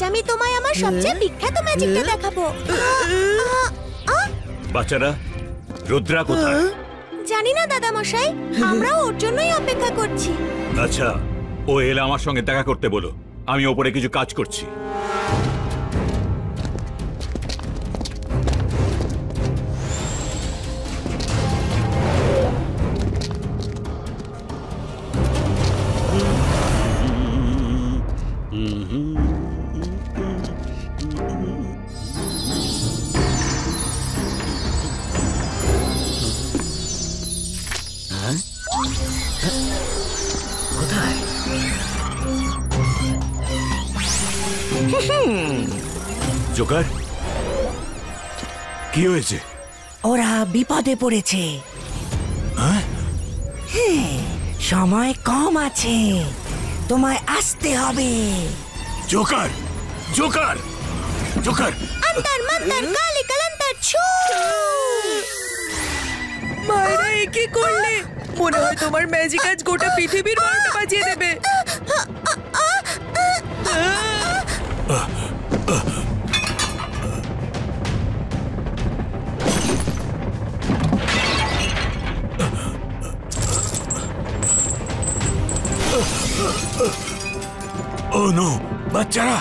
আমি তোমায় আমার সবচেয়ে বিখ্যাত ম্যাজিকটা দেখাবো। বাচ্চারা, রুদ্রা কোথায়? জানি না দাদা মশাই, আমরাও ওর জন্যই অপেক্ষা করছি। আচ্ছা, ও এলে আমার সঙ্গে দেখা করতে বলো, আমি ওপরে কিছু কাজ করছি। কোথায়? জোকার, কি হয়েছে? ওরা বিপদে পড়েছে। হ্যাঁ, সময় কম আছে, তোমায় আসতে হবে। Joker, Joker, Joker! অন্তর মন্তর কালি কলন্তর ছু। মায়েরা এ কি করলে? মনে হয় তোমার ম্যাজিক আজ গোটা পৃথিবীর 12টা বাজিয়ে দেবে। ও নো, বাচ্চারা!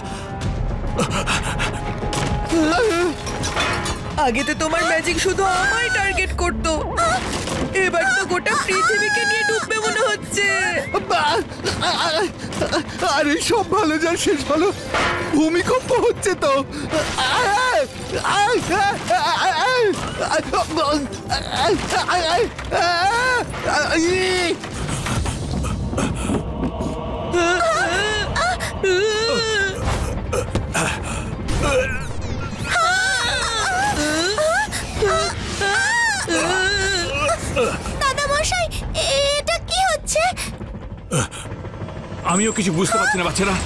আগে তো তোমার ম্যাজিক শুধু আমায় টার্গেট করতো, এবার তো গোটা পৃথিবীকে নিয়ে ডুববে মনে হচ্ছে। আরে সব ভালো যার শেষ ভালো, ভূমিকম্প হচ্ছে তো। দাদা মশাই, এটা কি হচ্ছে? আমিও কিছু বুঝতে পারছি না বাচ্চারা।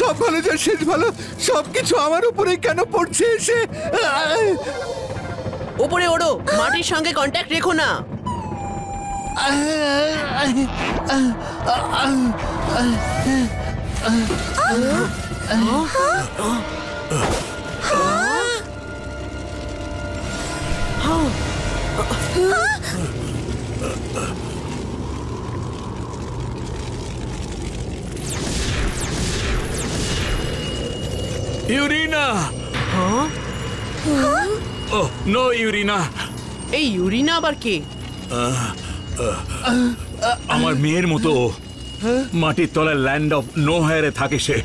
সব ভালো যার শেষ ভালো, সবকিছু আমার উপরে কেন পড়ছে এসে? উপরে ওড়ো, মাটির সঙ্গে কন্ট্যাক্ট রেখো না। ইউরিনা! Oh no, Yurina! এই ইউরিনা আবার কে? আমার মেয়ের মতো মাটির তলায় ল্যান্ড অফ নো হেয়ারে থাকে সে।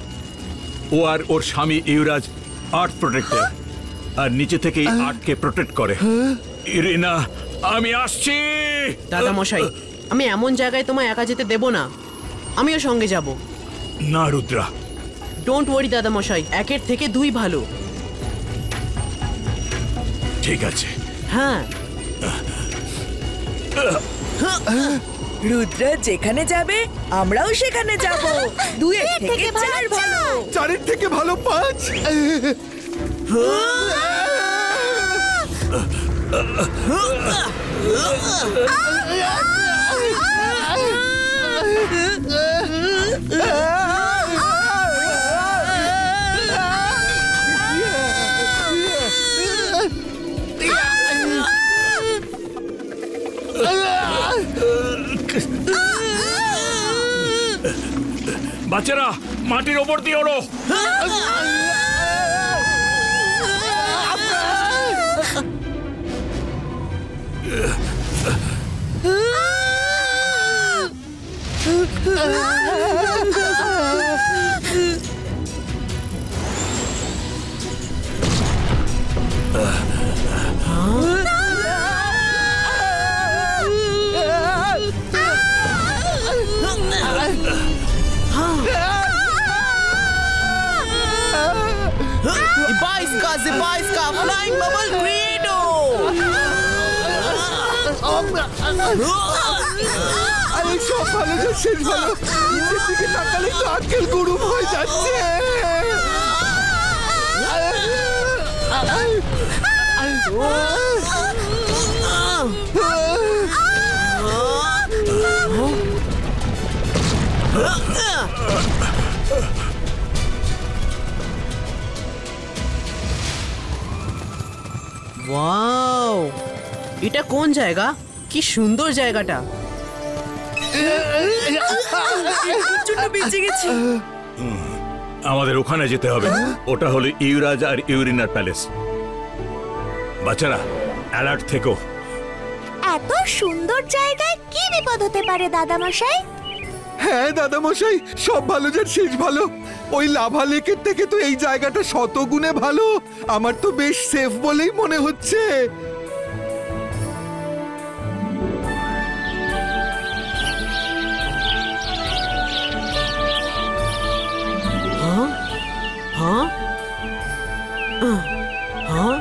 ও আর ওর স্বামী ইউরাজ আর্থ প্রোটেক্টর, আর নিচে থেকেই আর্থকে প্রোটেক্ট করে। ইউরিনা, আমি আসছি। দাদা মশাই, আমি এমন জায়গায় তোমায় একা যেতে দেব না, আমিও সঙ্গে যাব। না রুদ্রা, ডোন্ট ওয়ারি দাদা মশাই, একের থেকে দুই ভালো। ঠিক আছে। হ্যাঁ, রুদ্রা যেখানে যাবে আমরাও সেখানে যাব। দুয়ের থেকে চার ভালো, চারের থেকে ভালো 5। বাচ্চারা, মাটির ওপর দিয়ে ওড়ো। Boys Iska, zipa, iska, flying bubble, credo! আরে সব ভালো যার শেষ ভালো। নিচের দিকে তাকালে তো আক্কেল গরম হয়ে যাচ্ছে। ওয়াও, এটা কোন জায়গা? কি সুন্দর জায়গাটা। জন্য বেঁচে গেছি। আমাদের ওখানে যেতে হবে। ওটা হলো ইউরাজ আর ইউরিনার প্যালেস। বাচ্চারা অ্যালার্ট থেকো। এত সুন্দর জায়গায় কি বিপদ হতে পারে দাদামশাই? হ্যাঁ দাদামশাই, সব ভালো যার শেষ ভালো। ওই লাভা লেকের থেকে তো এই জায়গাটা শতগুণে ভালো। আমার তো বেশ সেফ বলেই মনে হচ্ছে। হ্যাঁ? হ্যাঁ?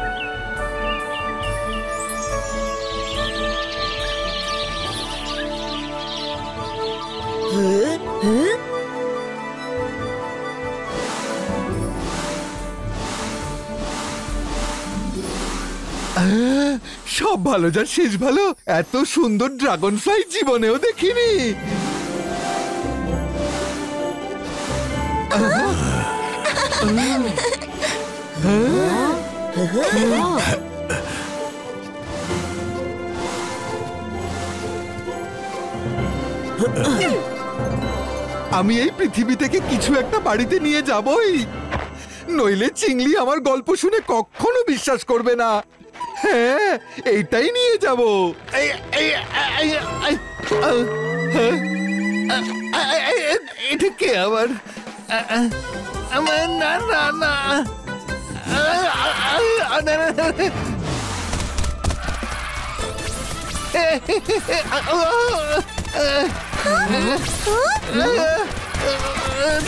সব ভালো যার শেষ ভালো। এত সুন্দর ড্রাগন ফ্লাই জীবনেও দেখিনি। আমি এই পৃথিবী থেকে কিছু একটা বাড়িতে নিয়ে যাবই, নইলে চিংলি আমার গল্প শুনে কখনো বিশ্বাস করবে না। হ্যাঁ, এইটাই নিয়ে যাব। এটা কে আবার? না না না,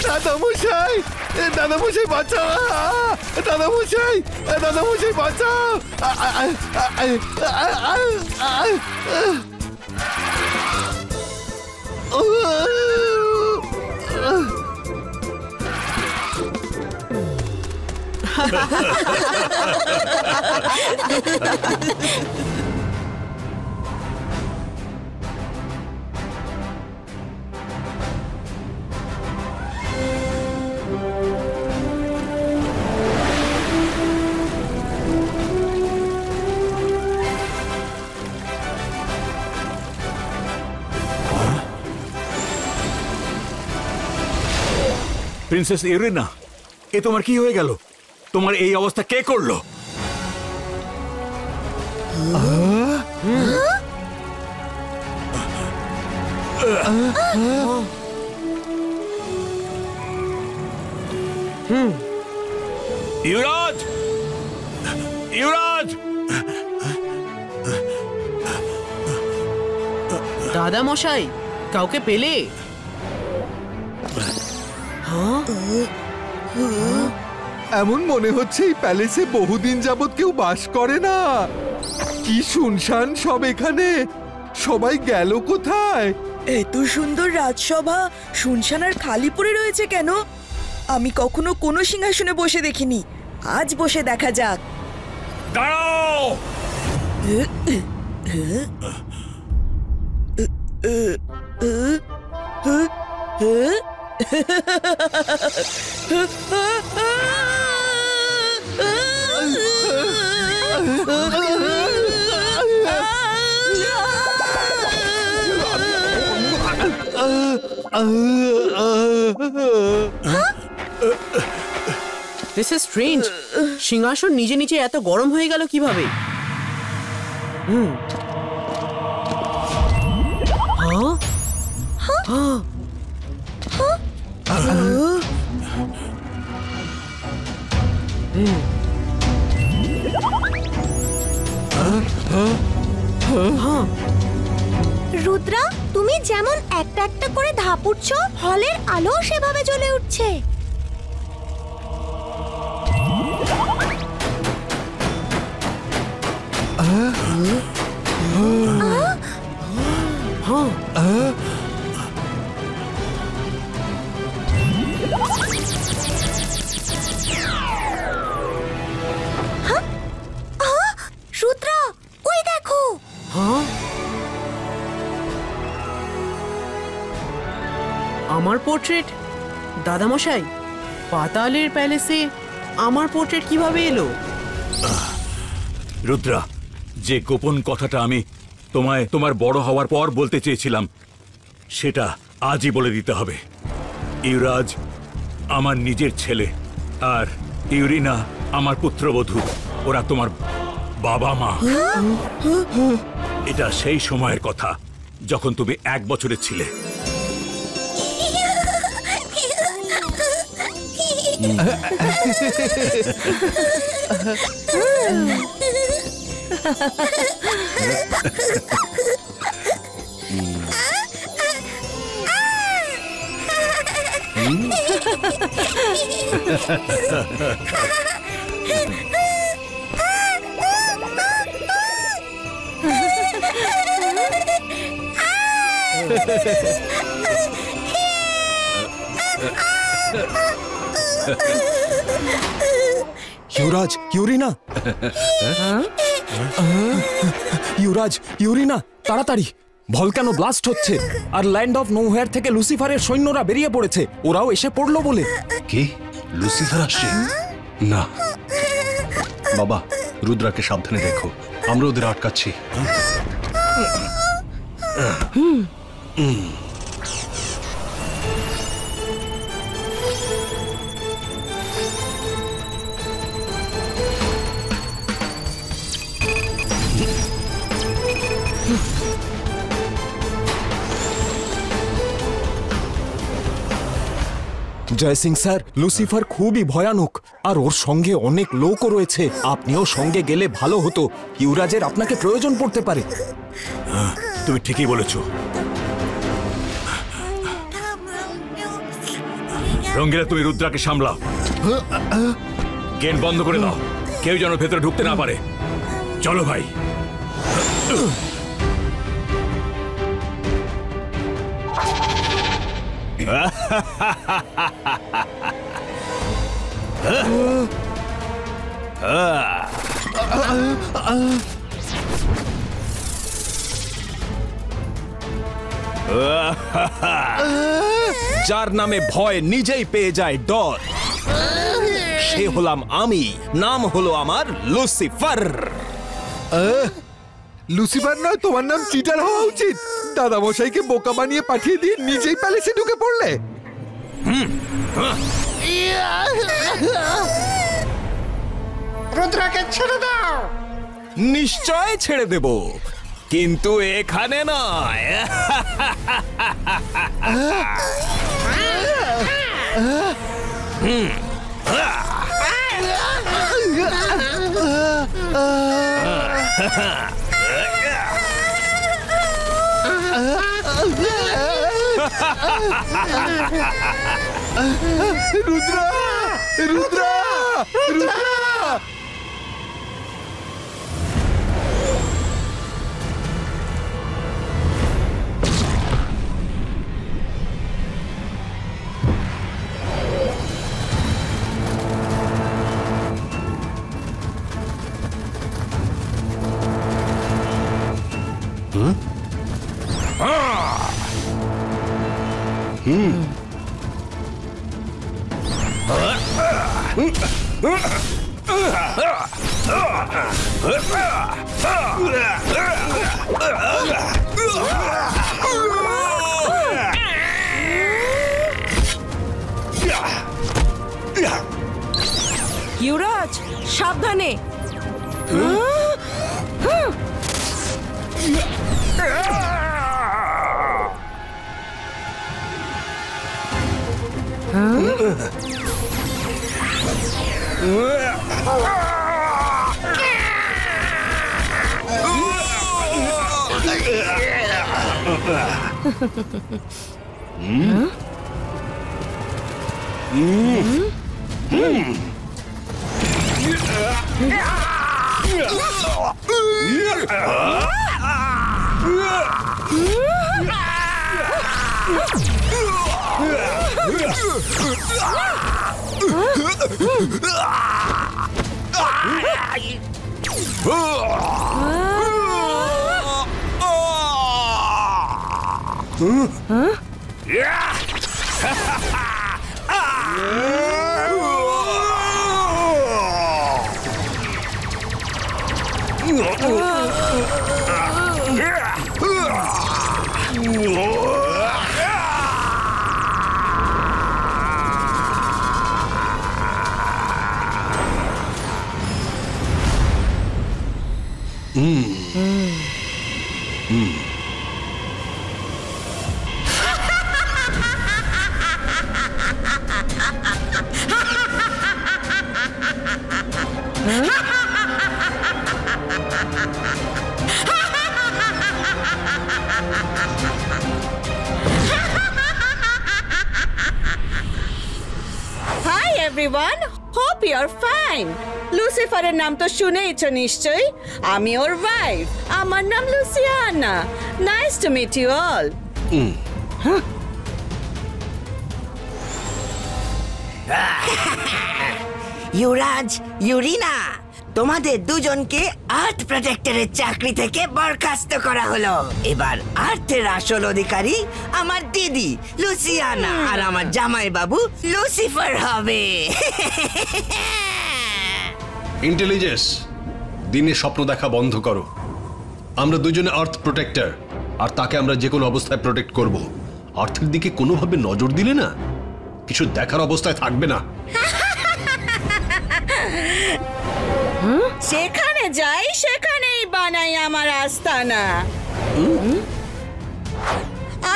দাদামশাই, দাদামশাই বাঁচাও, দাদামশাই, দাদামশাই বাঁচাও। প্রিন্সেস ইরিনা, এ তোমার কি হয়ে গেল? তোমার এই অবস্থা কে করলো? ইউরাজ, ইউরাজ! দাদা মশাই, কাউকে পেলে? এমন মনে হচ্ছে এই প্যালেসে বহুদিন যাবত কেউ বাস করে না। কি শুনশান সব এখানে। সবাই গেল কোথায়? এত সুন্দর রাজসভা শুনশান আর খালি পড়ে রয়েছে কেন? আমি কখনো কোনো সিংহাসনে বসে দেখিনি। আজ বসে দেখা যাক। দাঁড়াও! This is strange. সিংহাসন নিজে নিজে এত গরম হয়ে গেল কিভাবে? রুদ্রা, তুমি যেমন একটা একটা করে ধাপুচ্ছ, হলের আলো সেভাবে জ্বলে উঠছে। রুদ্রা, ওই দেখো। হ্যাঁ, আমার পোর্ট্রেট? দাদামশাই, পাতালের প্যালেসে আমার পোর্ট্রেট কিভাবে এলো? রুদ্রা, যে গোপন কথাটা আমি তোমায় তোমার বড় হওয়ার পর বলতে চেয়েছিলাম সেটা আজই বলে দিতে হবে। ইউরাজ আমার নিজের ছেলে আর ইউরিনা আমার পুত্রবধূ। ওরা তোমার বাবা মা। এটা সেই সময়ের কথা যখন তুমি 1 বছরের ছিলে। युवराज, यूरिना, युवराज, यूरिना, তাড়াতাড়ি! ভলকানো ব্লাস্ট হচ্ছে আর ল্যান্ড অফ নোহোয়ার থেকে লুসিফারের সৈন্যরা বেরিয়ে পড়েছে। ওরাও এসে পড়লো বলে। কি? লুসিফার আসছে? না বাবা, রুদ্রাকে সাবধানে দেখো, আমরা ওদের আটকাচ্ছি। জয় সিং স্যার, লুসিফার খুবই ভয়ানক আর ওর সঙ্গে অনেক লোকও রয়েছে। আপনিও সঙ্গে গেলে ভালো হতো, ইউরাজের আপনাকে প্রয়োজন পড়তে পারে। তুমি ঠিকই বলেছো। রঙ্গিলা, তুমি রুদ্রাকে সামলাও। গেট বন্ধ করে দাও, কেউ যেন ভেতরে ঢুকতে না পারে। চলো ভাই। যার নামে ভয় নিজেই পেয়ে যায় ডর, সে হলাম আমি। নাম হলো আমার লুসিফার। লুসিফার নয়, তোমার নাম চিটার হওয়া উচিত। দাদামশাইকে বোকা বানিয়ে পাঠিয়ে দিয়ে নিজেই প্যালেসে ঢুকে পড়লে। রুদ্রাকে ছেড়ে দাও। নিশ্চয় ছেড়ে দেব, কিন্তু এখানে নয়। রুদ্রা, রুদ্রা, রুদ্রা! ইউরাজ, সাবধানে! Hi everyone, hope you are fine. লুসিফারের নাম তো শুনেইছো নিশ্চয়ই। আমি ওর ওয়াইফ, আমার নাম Luciana. Nice to meet you all. Yuraj, Yurina, তোমাদের দুজনকে আর্থ প্রোটেক্টরের চাকরি থেকে বরখাস্ত করা হলো। এবার আর্থের আসল অধিকারী আমার দিদি লুসিয়ানা আর আমার জামাই বাবু লুসিফার হবে। ইন্টেলিজেন্স, দিনে স্বপ্ন দেখা বন্ধ করো। আমরা দুজনে আর্থ প্রোটেক্টর, আর তাকে আমরা যে কোনো অবস্থায় প্রোটেক্ট করব। আর্থের দিকে কোনোভাবে নজর দিলে না, কিছু দেখার অবস্থায় থাকবে না। সেখানে যাই, সেখানেই বানাই আমার আস্তানা।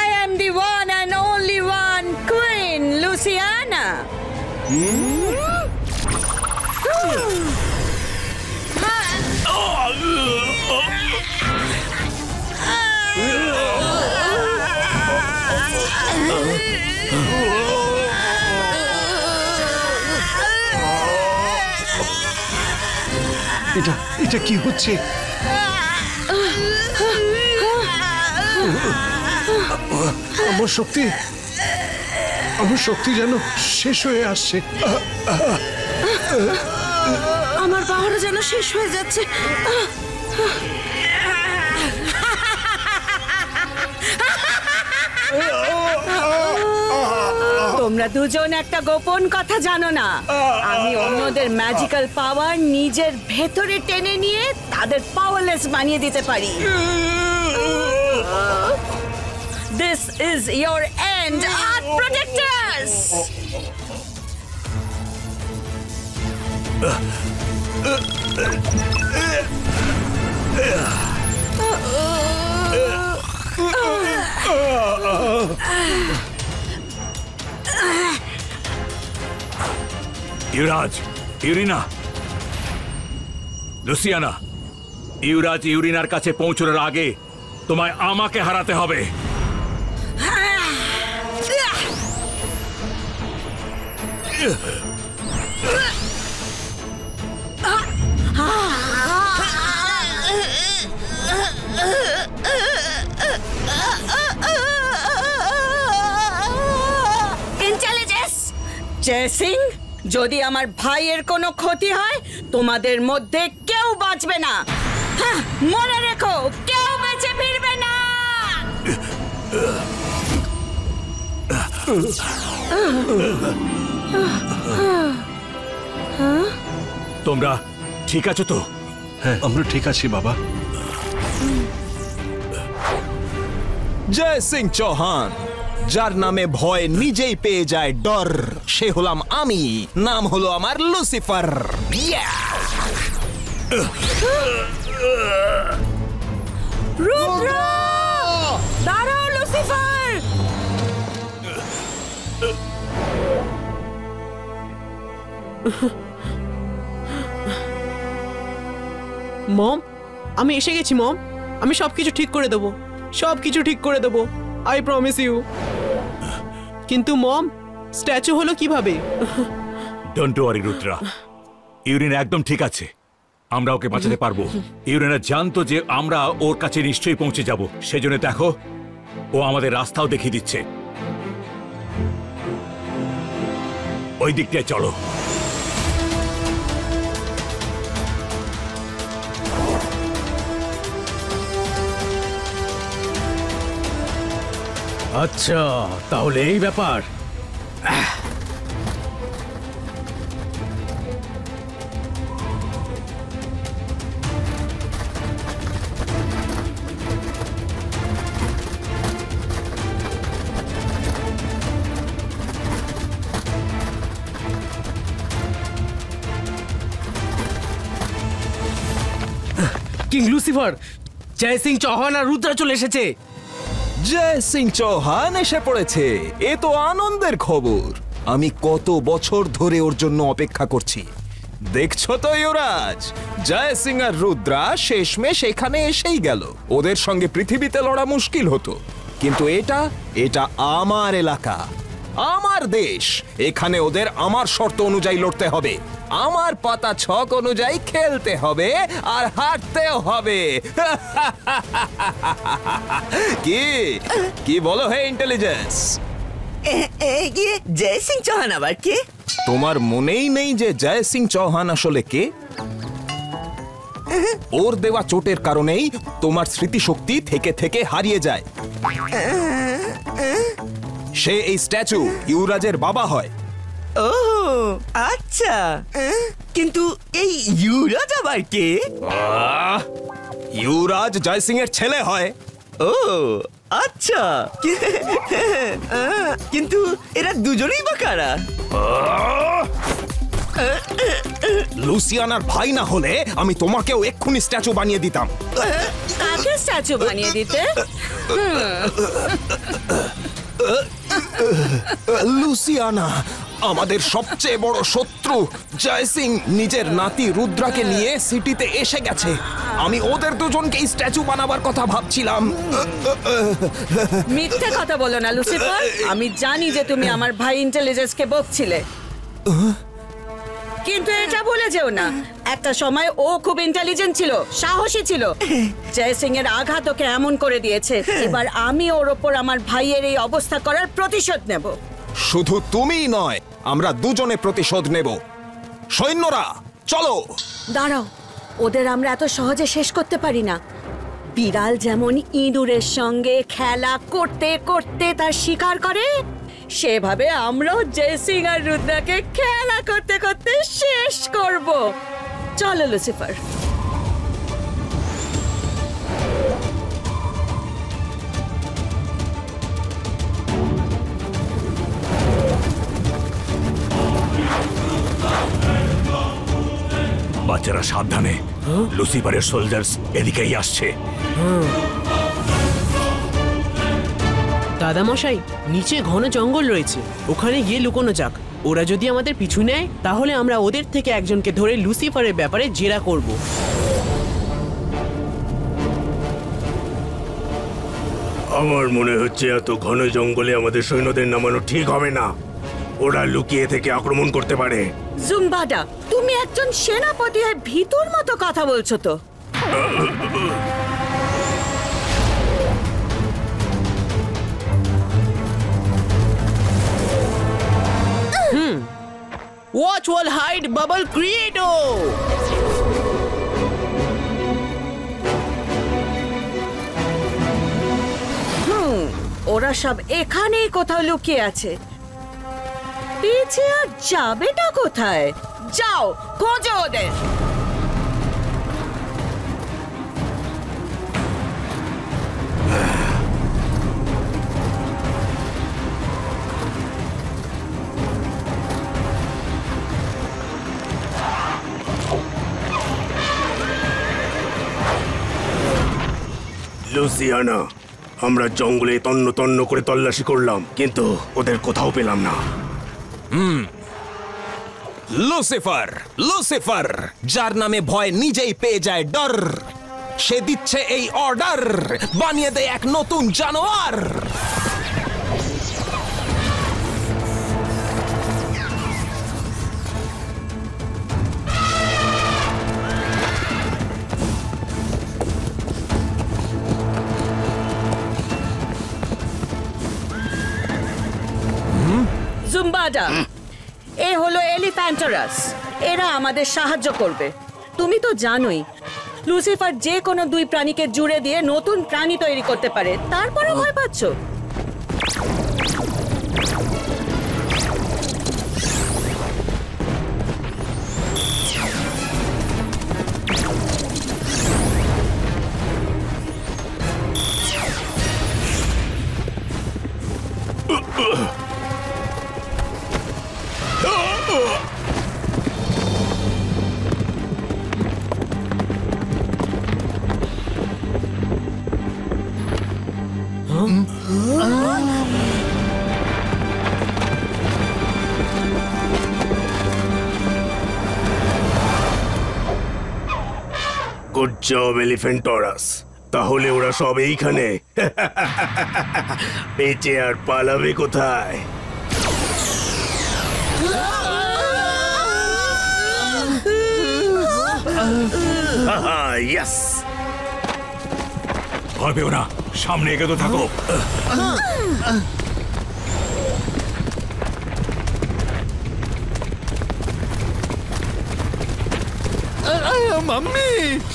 I am the one and only one Queen Luciana. এটা কি হচ্ছে? আমার শক্তি যেন শেষ হয়ে আসছে। আমার পাহাড় যেন শেষ হয়ে যাচ্ছে। তোমরা দুজন একটা গোপন কথা জানো না। আমি অন্যদের ম্যাজিক্যাল পাওয়ার নিজের ভেতরে টেনে নিয়ে তাদের পাওয়ারলেস বানিয়ে দিতে পারি। This is your end, Earth Protectors! Yuraj, Yurina, Luciana, Yuraj ইউরিনার কাছে পৌঁছানোর আগে তোমায় আমাকে হারাতে হবে। ইন্টেলিজেন্স চেসিং, যদি আমার ভাইয়ের কোনো ক্ষতি হয় তোমাদের মধ্যে কেউ বাঁচবে না। হ্যাঁ, মনে রেখো, কেউ বেঁচে ফিরবে না। তোমরা ঠিক আছো তো? হ্যাঁ, আমরা ঠিক আছি বাবা। জয় সিং চৌহান, যার নামে ভয় নিজেই পেয়ে যায় ডর, সে হলাম আমি। নাম হলো আমার লুসিফার। রুদ্র, দাঁড়াও লুসিফার। মম, আমি এসে গেছি মম। আমি সবকিছু ঠিক করে দেবো, সবকিছু ঠিক করে দেবো, আই প্রমিস ইউ। কিন্তু মম, স্ট্যাচু হলো কিভাবে? ডোন্ট ওয়ারি রুদ্রা, ইউরিন একদম ঠিক আছে। আমরা ওকে বাঁচাতে পারবো। ইউরেনা জানতো যে আমরা ওর কাছে নিশ্চয়ই পৌঁছে যাব, সেজন্য দেখো ও আমাদের রাস্তাও দেখিয়ে দিচ্ছে। ওই দিকটায় চলো। আচ্ছা, তাহলে এই ব্যাপার। কিং লুসিফার, জয় সিং চৌহান আর রুদ্রা চলে এসেছে। জয় সিং চৌহান এসে পড়েছে, এ তো আনন্দের খবর। আমি কত বছর ধরে ওর জন্য অপেক্ষা করছি। দেখছো তো ইউরাজ, জয় সিং আর রুদ্রা শেষমেশ এখানে এসেই গেল। ওদের সঙ্গে পৃথিবীতে লড়া মুশকিল হতো, কিন্তু এটা আমার এলাকা, আমার দেশ। এখানে ওদের আমার শর্ত অনুযায়ী লড়তে হবে, আমার পাতা ছক অনুযায়ী খেলতে হবে, আর হারতেও হবে। কি বলো হে ইন্টেলিজেন্স? জয় সিং চৌহান আবার কে? তোমার মনেই নেই যে জয় সিং চৌহান আসলে কে? ওর দেওয়া চোটের কারণেই তোমার স্মৃতিশক্তি থেকে থেকে হারিয়ে যায়। সে এই স্ট্যাচু ইউরাজের বাবা হয়। ও আচ্ছা, কিন্তু এই ইউরাজ আবার কে? ইউরাজ জয় সিং এর ছেলে হয়। ও আচ্ছা, কিন্তু এরা দুজনেই বা কারা? লুসিয়ানার ভাই না হলে আমি তোমাকেও এক্ষুনি স্ট্যাচু বানিয়ে দিতাম। কাকে স্ট্যাচু বানিয়ে দিতে? লুসিয়ানা আমাদের সবচেয়ে বড় শত্রু। জয় সিং নিজের নাতি রুদ্রাকে নিয়ে সিটিতে এসে গেছে। আমি ওদের দুজনকেই স্ট্যাচু বানাবার কথা ভাবছিলাম। মিথ্যে কথা বলো না লুসিফার। আমি জানি যে তুমি আমার ভাই ইন্টেলিজেন্সকে বকছিলে, কিন্তু এটা ভুলে যেও না, একটা সময় ও খুব ইন্টেলিজেন্ট ছিল, সাহসী ছিল। জয় সিং এর আঘাত ওকে এমন করে দিয়েছে। এবার আমি ওর ওপর আমার ভাইয়ের এই অবস্থা করার প্রতিশোধ নেব। শুধু তুমিই নয়, আমরা দুজনে প্রতিশোধ নেব। সৈন্যরা চলো। দাঁড়াও, ওদের আমরা এত সহজে শেষ করতে পারি না। বিড়াল যেমন ইঁদুরের সঙ্গে খেলা করতে করতে তার শিকার করে, সেভাবে আমরাও জয় সিং আর রুদ্রাকে খেলা করতে করতে শেষ করব। চলো লুসিফার। বাচ্চারা সাবধানে, লুসিফারের সোলজার্স এদিকেই আসছে। দাদামশাই, নিচে ঘন জঙ্গল রয়েছে, ওখানে গিয়ে লুকোনো যাক। ওরা যদি আমাদের পিছু নেয় তাহলে আমরা ওদের থেকে একজনকে ধরে লুসিফারের ব্যাপারে জেরা করব। আমার মনে হচ্ছে এত ঘন জঙ্গলে আমাদের সৈন্যদের নামানো ঠিক হবে না। ওরা লুকিয়ে থেকে আক্রমণ করতে পারে। জুম্বাডা, তুমি একজন সেনাপতি হয়ে ভিতর মতো কথা বলছো তো? ওয়াচ ওয়াল হাইড বাবল ক্রিয়েটো। ওরা সব এখানেই কোথাও লুকিয়ে আছে। পিছিয়ে আর যাবেটা কোথায়? যাও খোঁজো ওদের। লুসিয়ানা, আমরা জঙ্গলে তন্ন তন্ন করে তল্লাশি করলাম, কিন্তু ওদের কোথাও পেলাম না। লুসিফার, লুসিফার যার নামে ভয় নিজেই পেয়ে যায় ডর, সে দিচ্ছে এই অর্ডার, বানিয়ে দেয় এক নতুন জানোয়ার। জুম্বাডা, এ হলো এলিফ্যান্টারাস। এরা আমাদের সাহায্য করবে। তুমি তো জানোই লুসিফার যে কোনো দুই প্রাণীকে জুড়ে দিয়ে নতুন প্রাণী তৈরি করতে পারে, তারপরে ভয় পাচ্ছ? Good job Elephantaurus. তাহলে ওরা সব এইখানে। বেঁচে আর পালাবে কোথায়? ইয়েস, ভয় পেও না, সামনে এগোতে থাকো। মাম্মি,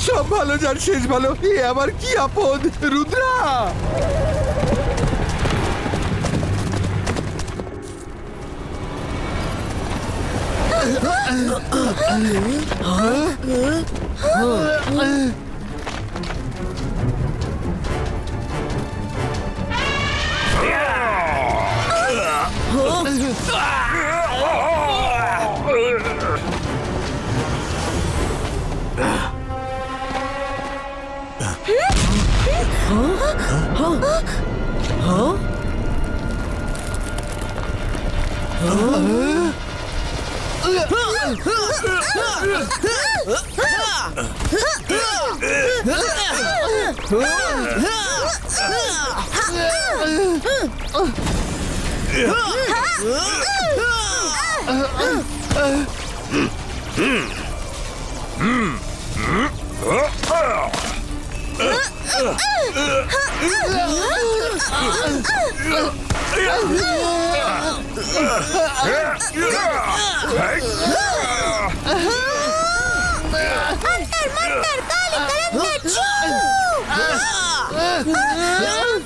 সব ভালো যার শেষ ভালো। এ আবার কি আপদ! রুদ্রা,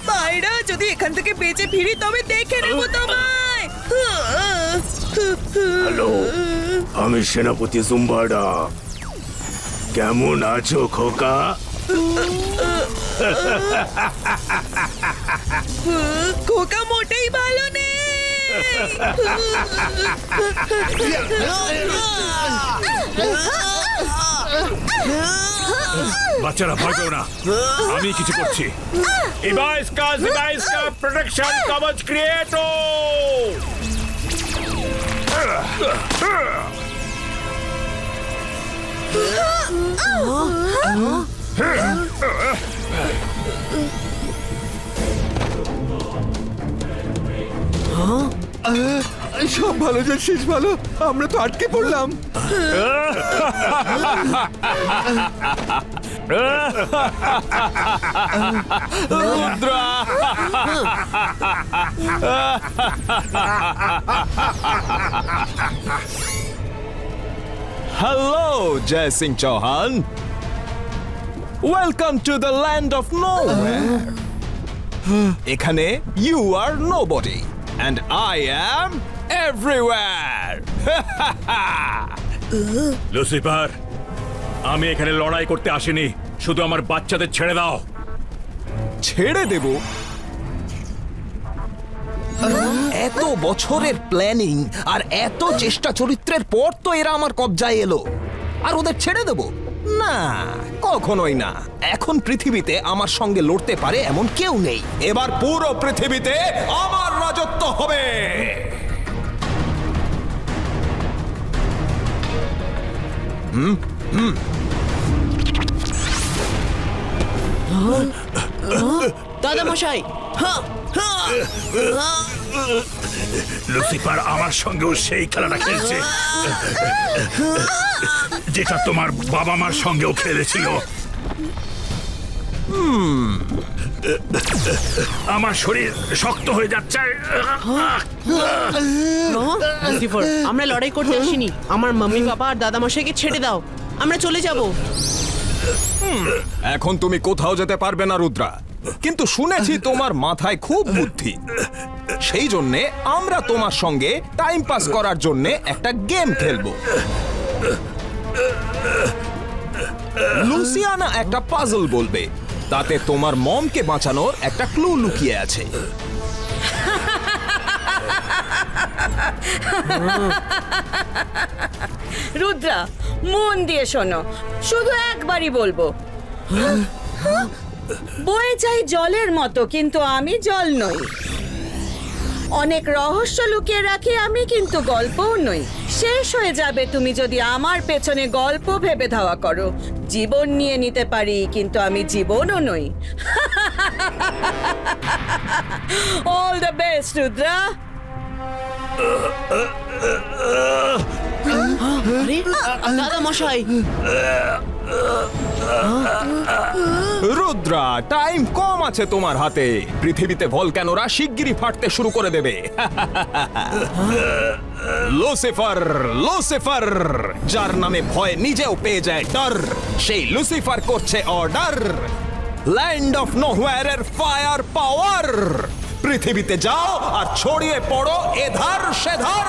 ভাইরা, যদি এখান থেকে বেঁচে ফিরি তবে দেখে নেব তোমায়। হ্যালো, আমি সেনাপতি জুম্বাডা। কেমন আছো খোকা? খোকা মোটেই ভালো নেই। বাচ্চারা ভয় পেও না, আমি কিছু করছি। ইবাইসকা প্রোটেকশন কবচ ক্রিয়েটো। সব ভালো যার শেষ ভালো। আমরা তো আটকে পড়লাম। Rudra, hello Jai Singh Chauhan, welcome to the land of nowhere. এখানে you are nobody and I am everywhere. Lucifer, আমি এখানে লড়াই করতে আসিনি, শুধু আমার বাচ্চাদের ছেড়ে দাও। ছেড়ে দেব? এত বছরের প্ল্যানিং আর এত চেষ্টা চরিত্রের পর তো এরা আমার কবজায় এলো, আর ওদের ছেড়ে দেব? না, কখনোই না। এখন পৃথিবীতে আমার সঙ্গে লড়তে পারে এমন কেউ নেই। এবার পুরো পৃথিবীতে আমার রাজত্ব হবে। দাদা মশাই, লুসিফার আমার সঙ্গেও সেই খেলাটা খেলছে, যেটা তোমার বাবা মার সঙ্গেও খেলেছিল। আমার শরীর শক্ত হয়ে যাচ্ছে। লুসিফার, আমরা লড়াই করতে আসিনি। আমার মাম্মি বাবা আর দাদামশাইকে ছেড়ে দাও, আমরা চলে যাব। এখন তুমি কোথাও যেতে পারবে না রুদ্রা, কিন্তু শুনেছি তোমার মাথায় খুব বুদ্ধি। সেই জন্যে আমরা তোমার সঙ্গে টাইম পাস করার জন্যে একটা গেম খেলবো। লুসিয়ানা একটা পাজল বলবে, তাতে তোমার মমকে বাঁচানোর একটা ক্লু লুকিয়ে আছে। রুদ্রা, মন দিয়ে শোনো, শুধু একবারই বলবো। বয়ে যাই জলের মতো, কিন্তু আমি জল নই। অনেক রহস্য লুকিয়ে রাখি আমি, কিন্তু গল্পও নই। শেষ হয়ে যাবে তুমি যদি আমার পেছনে গল্প ভেবে ধাওয়া করো। জীবন নিয়ে নিতে পারি, কিন্তু আমি জীবনও নই। All the best Rudra. দাদামশাই, রুদ্রা, টাইম কম আছে তোমার হাতে। পৃথিবীতে ভলক্যানোরা শিগগিরই ফাটতে শুরু করে দেবে। লুসিফার, লুসিফার, যার নামে ভয় নিজেও পেয়ে যায় ডর, সেই লুসিফার করছে অর্ডার। ল্যান্ড অফ নোহোয়্যার এর ফায়ার পাওয়ার। পৃথিবীতে যাও আর ছড়িয়ে পড়ো এধার সেধার।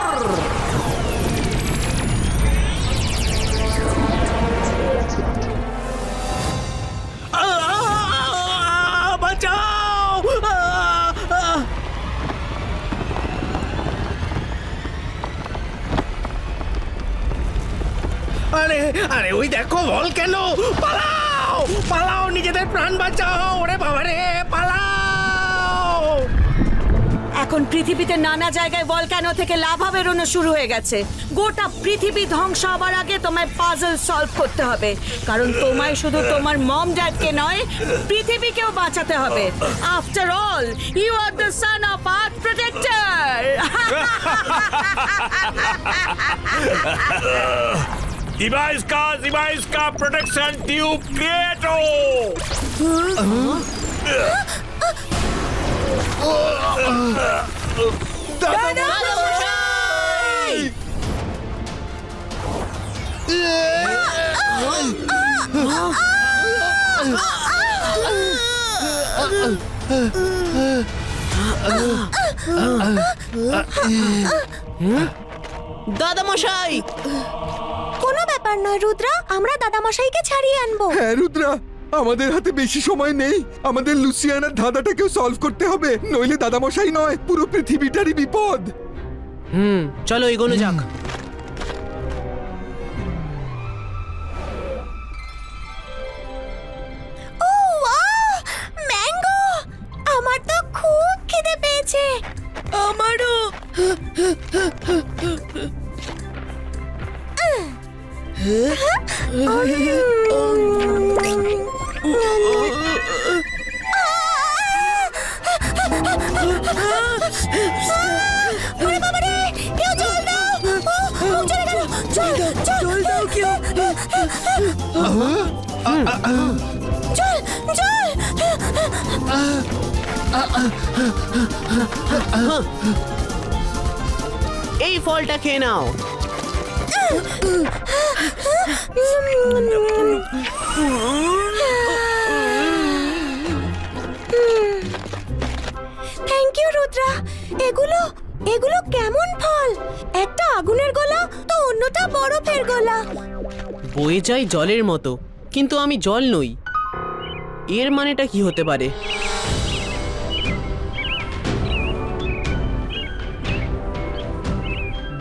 বাঁচাও! আরে আরে, ওই দেখো ভলক্যানো! পালাও পালাও, নিজেদের প্রাণ বাঁচাও! ওরে বাবারে, পালাও! এখন পৃথিবীতে নানা জায়গায় ভলক্যানো থেকে লাভা বেরোনো শুরু হয়ে গেছে। গোটা পৃথিবী ধ্বংস হবার আগে তোমায় পাজল সলভ করতে হবে, কারণ তোমায় শুধু তোমার মম ড্যাডকে নয়, পৃথিবীকেও বাঁচাতে হবে। After all, you are the son of earth protector. Ibaisca protection tube creato! দাদামশাই, কোনো ব্যাপার নয় রুদ্রা, আমরা দাদামশাইকে ছাড়িয়ে আনবো। হ্যাঁ রুদ্রা, আমাদের হাতে বেশি সময় নেই। আমাদের লুসিয়ানার ধাঁধাটাকেও সলভ করতে হবে, নইলে দাদামশাই নয়, পুরো পৃথিবীটারই বিপদ। চলো এগোনো যাক। ও ওয়াও, ম্যাঙ্গো! আমার তো খুব খিদে পেয়েছে। আমারও। ওরে বাবা রে, কেউ জল দাও! চলে গেল, জল দাও কেউ! জল, জল! এই ফলটা খেয়ে নাও। Thank you Rudra. এগুলো এগুলো কেমন ফল? একটা আগুনের গোলা, তো অন্যটা বরফের গোলা। বয়ে যাই জলের মতো, কিন্তু আমি জল নই। এর মানেটা কি হতে পারে?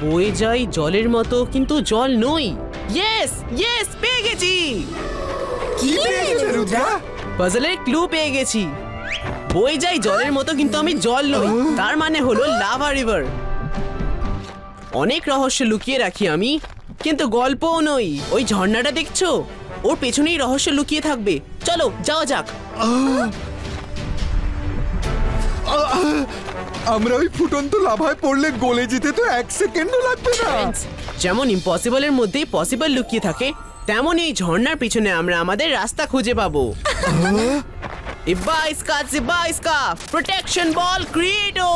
বয়ে যাই জলের মতো, কিন্তু জল নই। ইয়েস ইয়েস, পেয়ে গেছি। কি পেয়েছো রুদ্রা? পাজলের ক্লু পেয়ে গেছি। বয়ে যাই জলের মতো, কিন্তু আমি জল নই, তার মানে হলো লাভা রিভার। অনেক রহস্য লুকিয়ে রাখি আমি, কিন্তু গল্পও নই। ওই ঝর্ণাটা দেখছো, ওর পেছনেই রহস্য লুকিয়ে থাকবে। চলো যাওয়া যাক। আমরা ওই ফুটন্ত লাভায় পড়লে গলে যেতে তো 1 সেকেন্ডও লাগবে না। যেমন ইম্পসিবলের মধ্যে পসিবল লুকিয়ে থাকে, তেমন এই ঝর্ণার পিছনে আমরা আমাদের রাস্তা খুঁজে পাবো। Ibba iska, protection ball, Credo!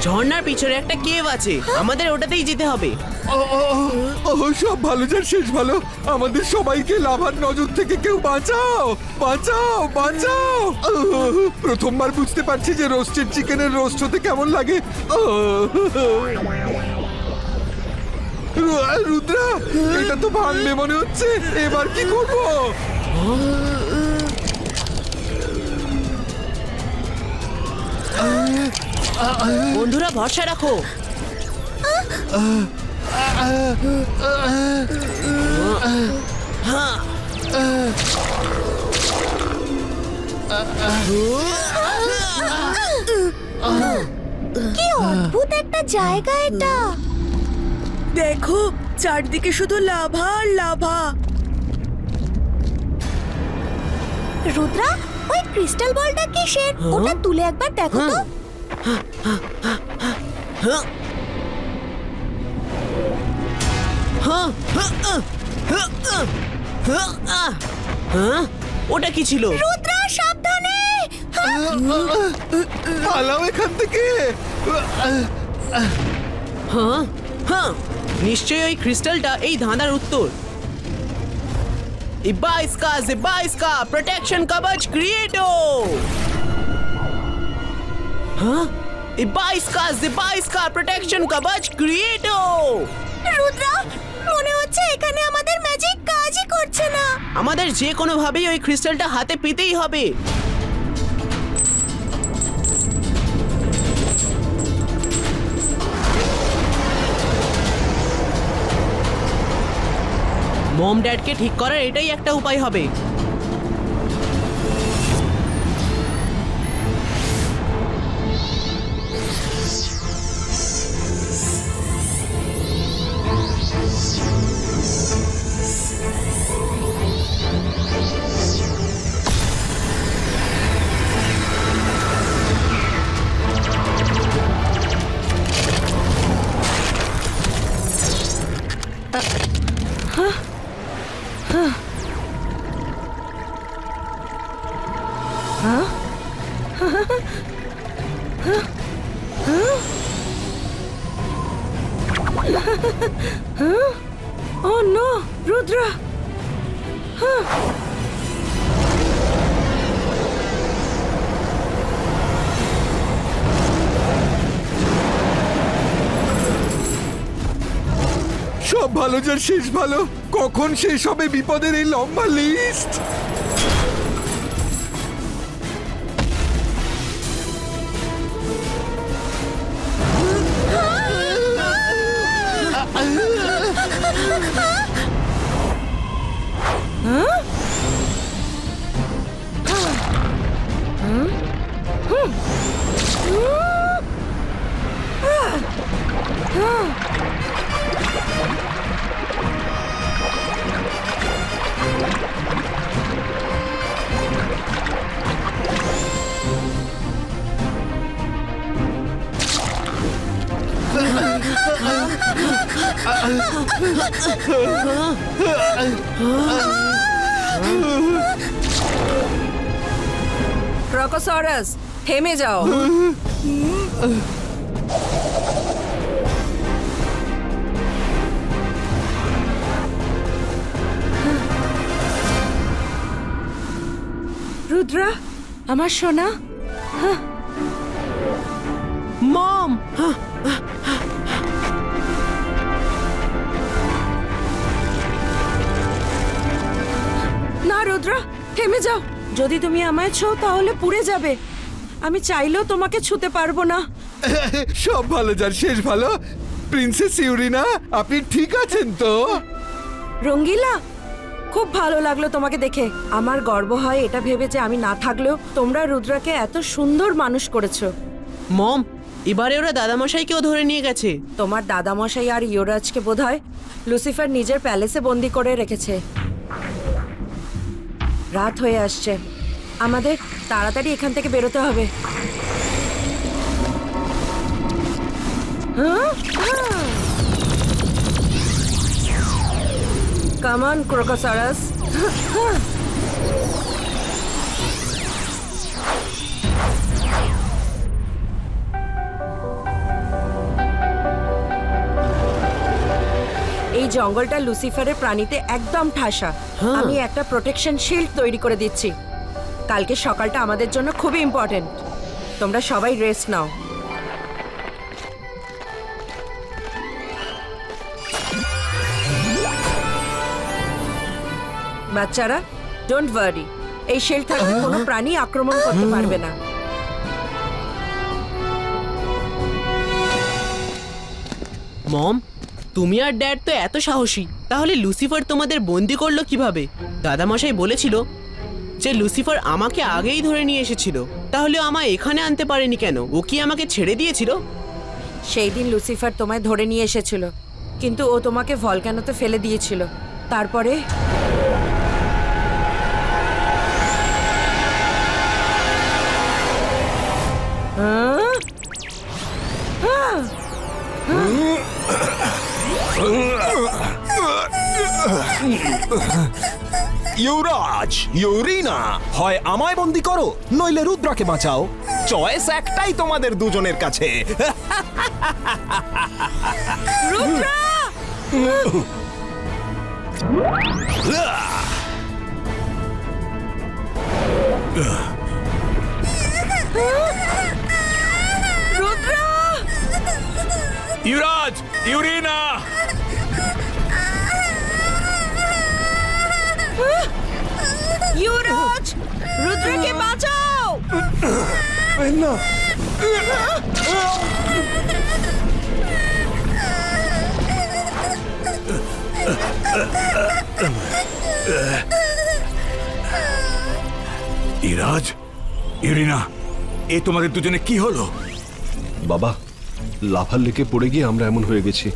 ঝর্ণার পিছনে একটা কেভ আছে, আমাদের ওটাতেই যেতে হবে। সব ভালো যার শেষ ভালো। আমাদের সবাইকে লাভার নজর থেকে কেউ বাঁচাও, বাঁচাও, বাঁচাও। প্রথমবার বুঝতে পারছি যে রোস্টেড চিকেনের রোস্ট হতে কেমন লাগে। রুদ্রা, এটা তো ভাঙবে মনে হচ্ছে। এবার কি করবো? বন্ধুরা ভরসা রাখো। কি অদ্ভুত একটা জায়গা এটা। দেখো চারদিকে শুধু লাভা আর লাভা। রুদ্রা, ওই ক্রিস্টাল বলটা কিসের? ওটা তুলে একবার দেখো তো। ওটা কি ছিল? রুদ্রা, সাবধানে। পালাও এখান থেকে। নিশ্চয়ই ওই ক্রিস্টালটা এই ধাঁধার উত্তর। Ibba iska, protection kabach, Credo! Ibba iska, protection kabach, Credo! Rudra, মনে হচ্ছে এখানে আমাদের ম্যাজিক কাজই করছে না। আমাদের যে কোনো ভাবেই ওই ক্রিস্টালটা হাতে পেতেই হবে। মম ড্যাডকে ঠিক করার এটাই একটা উপায় হবে। Oh no, Rudra! সব ভালো যার শেষ ভালো। কখন শেষ হবে বিপদের এই লম্বা লিস্ট? ক্রকোসরাস, থেমে যাও। রুদ্রা, আমার সোনা। মম! না রুদ্রা, থেমে যাও। যদি তুমি আমায় ছো তাহলে পুড়ে যাবে। আমি চাইলেও তোমাকে ছুতে পারবো না। সব ভালো যার শেষ ভালো। প্রিন্সেস ইউরিনা, আপনি ঠিক আছেন তো? রঙ্গিলা, খুব ভালো লাগলো তোমাকে দেখে। আমার গর্ব হয় এটা ভেবে যে আমি না থাকলেও তোমরা রুদ্রাকে এত সুন্দর মানুষ করেছো। মম, এবারে ওরা দাদামশাইকেও ধরে নিয়ে গেছে। তোমার দাদামশাই আর ইউরাজকে বোধহয় লুসিফার নিজের প্যালেসে বন্দি করে রেখেছে। রাত হয়ে আসছে, আমাদের তাড়াতাড়ি এখান থেকে বেরোতে হবে। Come on Crocosaurus. এই জঙ্গলটা লুসিফারের প্রাণীতে একদম ঠাসা। আমি একটা প্রোটেকশন শিল্ড তৈরি করে দিচ্ছি। কালকে সকালটা আমাদের জন্য খুবই ইম্পর্টেন্ট। তোমরা সবাই রেস্ট নাও। বাচ্চারা, ডোন্ট ওয়ারি, এই শিল্ড থাকলে কোনো প্রাণী আক্রমণ করতে পারবে না। মম, তুমি আর ড্যাড তো এত সাহসী, তাহলে লুসিফার তোমাদের বন্দি করলো কিভাবে? দাদামশাই বলেছিল যে লুসিফার আমাকে আগেই ধরে নিয়ে এসেছিল, তাহলে আমায় এখানে আনতে পারেনি কেন? ও কি আমাকে ছেড়ে দিয়েছিল? সেই দিন লুসিফার তোমায় ধরে নিয়ে এসেছিল, কিন্তু ও তোমাকে ভলক্যানোতে ফেলে দিয়েছিল। তারপরে ইউরাজ, ইউরিনা, হয় আমায় বন্দি করো নইলে রুদ্রাকে বাঁচাও। চয়েস একটাই তোমাদের দুজনের কাছে। রুদ্রা! রুদ্রা! ইউরাজ, ইউরিনা! ইউরাজ, রুদ্রকে বাঁচাও! না, ইরাজ, ইউরিনা, এ তোমাদের দুজনে কি হলো? বাবা, লাভার লেকে পড়ে গিয়ে আমরা এমন হয়ে গেছি।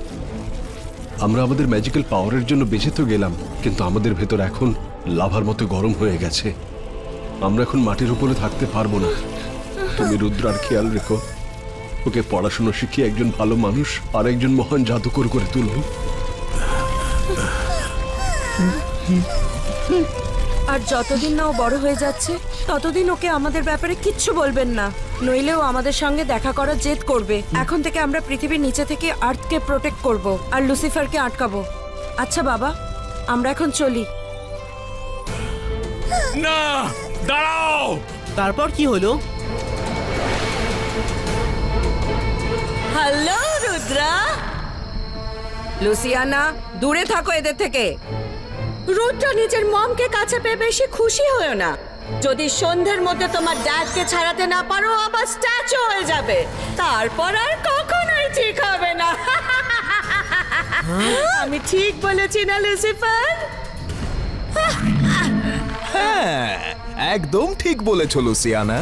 আমরা আমাদের ম্যাজিক্যাল পাওয়ারের জন্য বেঁচে তো গেলাম, কিন্তু আমাদের ভেতর এখন লাভার মতো গরম হয়ে গেছে। আমরা এখন মাটির উপরে থাকতে পারবো না। তুমি রুদ্রার খেয়াল রেখো, ওকে পড়াশোনা শিখিয়ে একজন ভালো মানুষ আর একজন মহান জাদুকর করে তুলব। আর যতদিন না ও বড় হয়ে যাচ্ছে ততদিন ওকে আমাদের ব্যাপারে কিচ্ছু বলবেন না, নইলেও আমাদের সঙ্গে দেখা করার জেদ করবে। এখন থেকে আমরা পৃথিবীর নিচে থেকে আর্থকে প্রোটেক্ট করব আর লুসিফারকে আটকাবো। আচ্ছা বাবা, আমরা এখন চলি। না, দাঁড়াও! তারপর কি হলো? হ্যালো রুদ্রা! লুসিয়ানা, দূরে থাকো এদের থেকে। রুদ্রা নিজের মমকে কাছে পেয়ে বেশি খুশি হয়েও না। যদি সন্ধ্যের মধ্যে তোমার ড্যাডকে ছাড়াতে না পারো, আবার স্ট্যাচু হয়ে যাবে, তারপর আর কখনোই ঠিক হবে না। আমি ঠিক বলেছি না লুসিফার? হ্যাঁ, একদম ঠিক বলেছো লুসিয়ানা।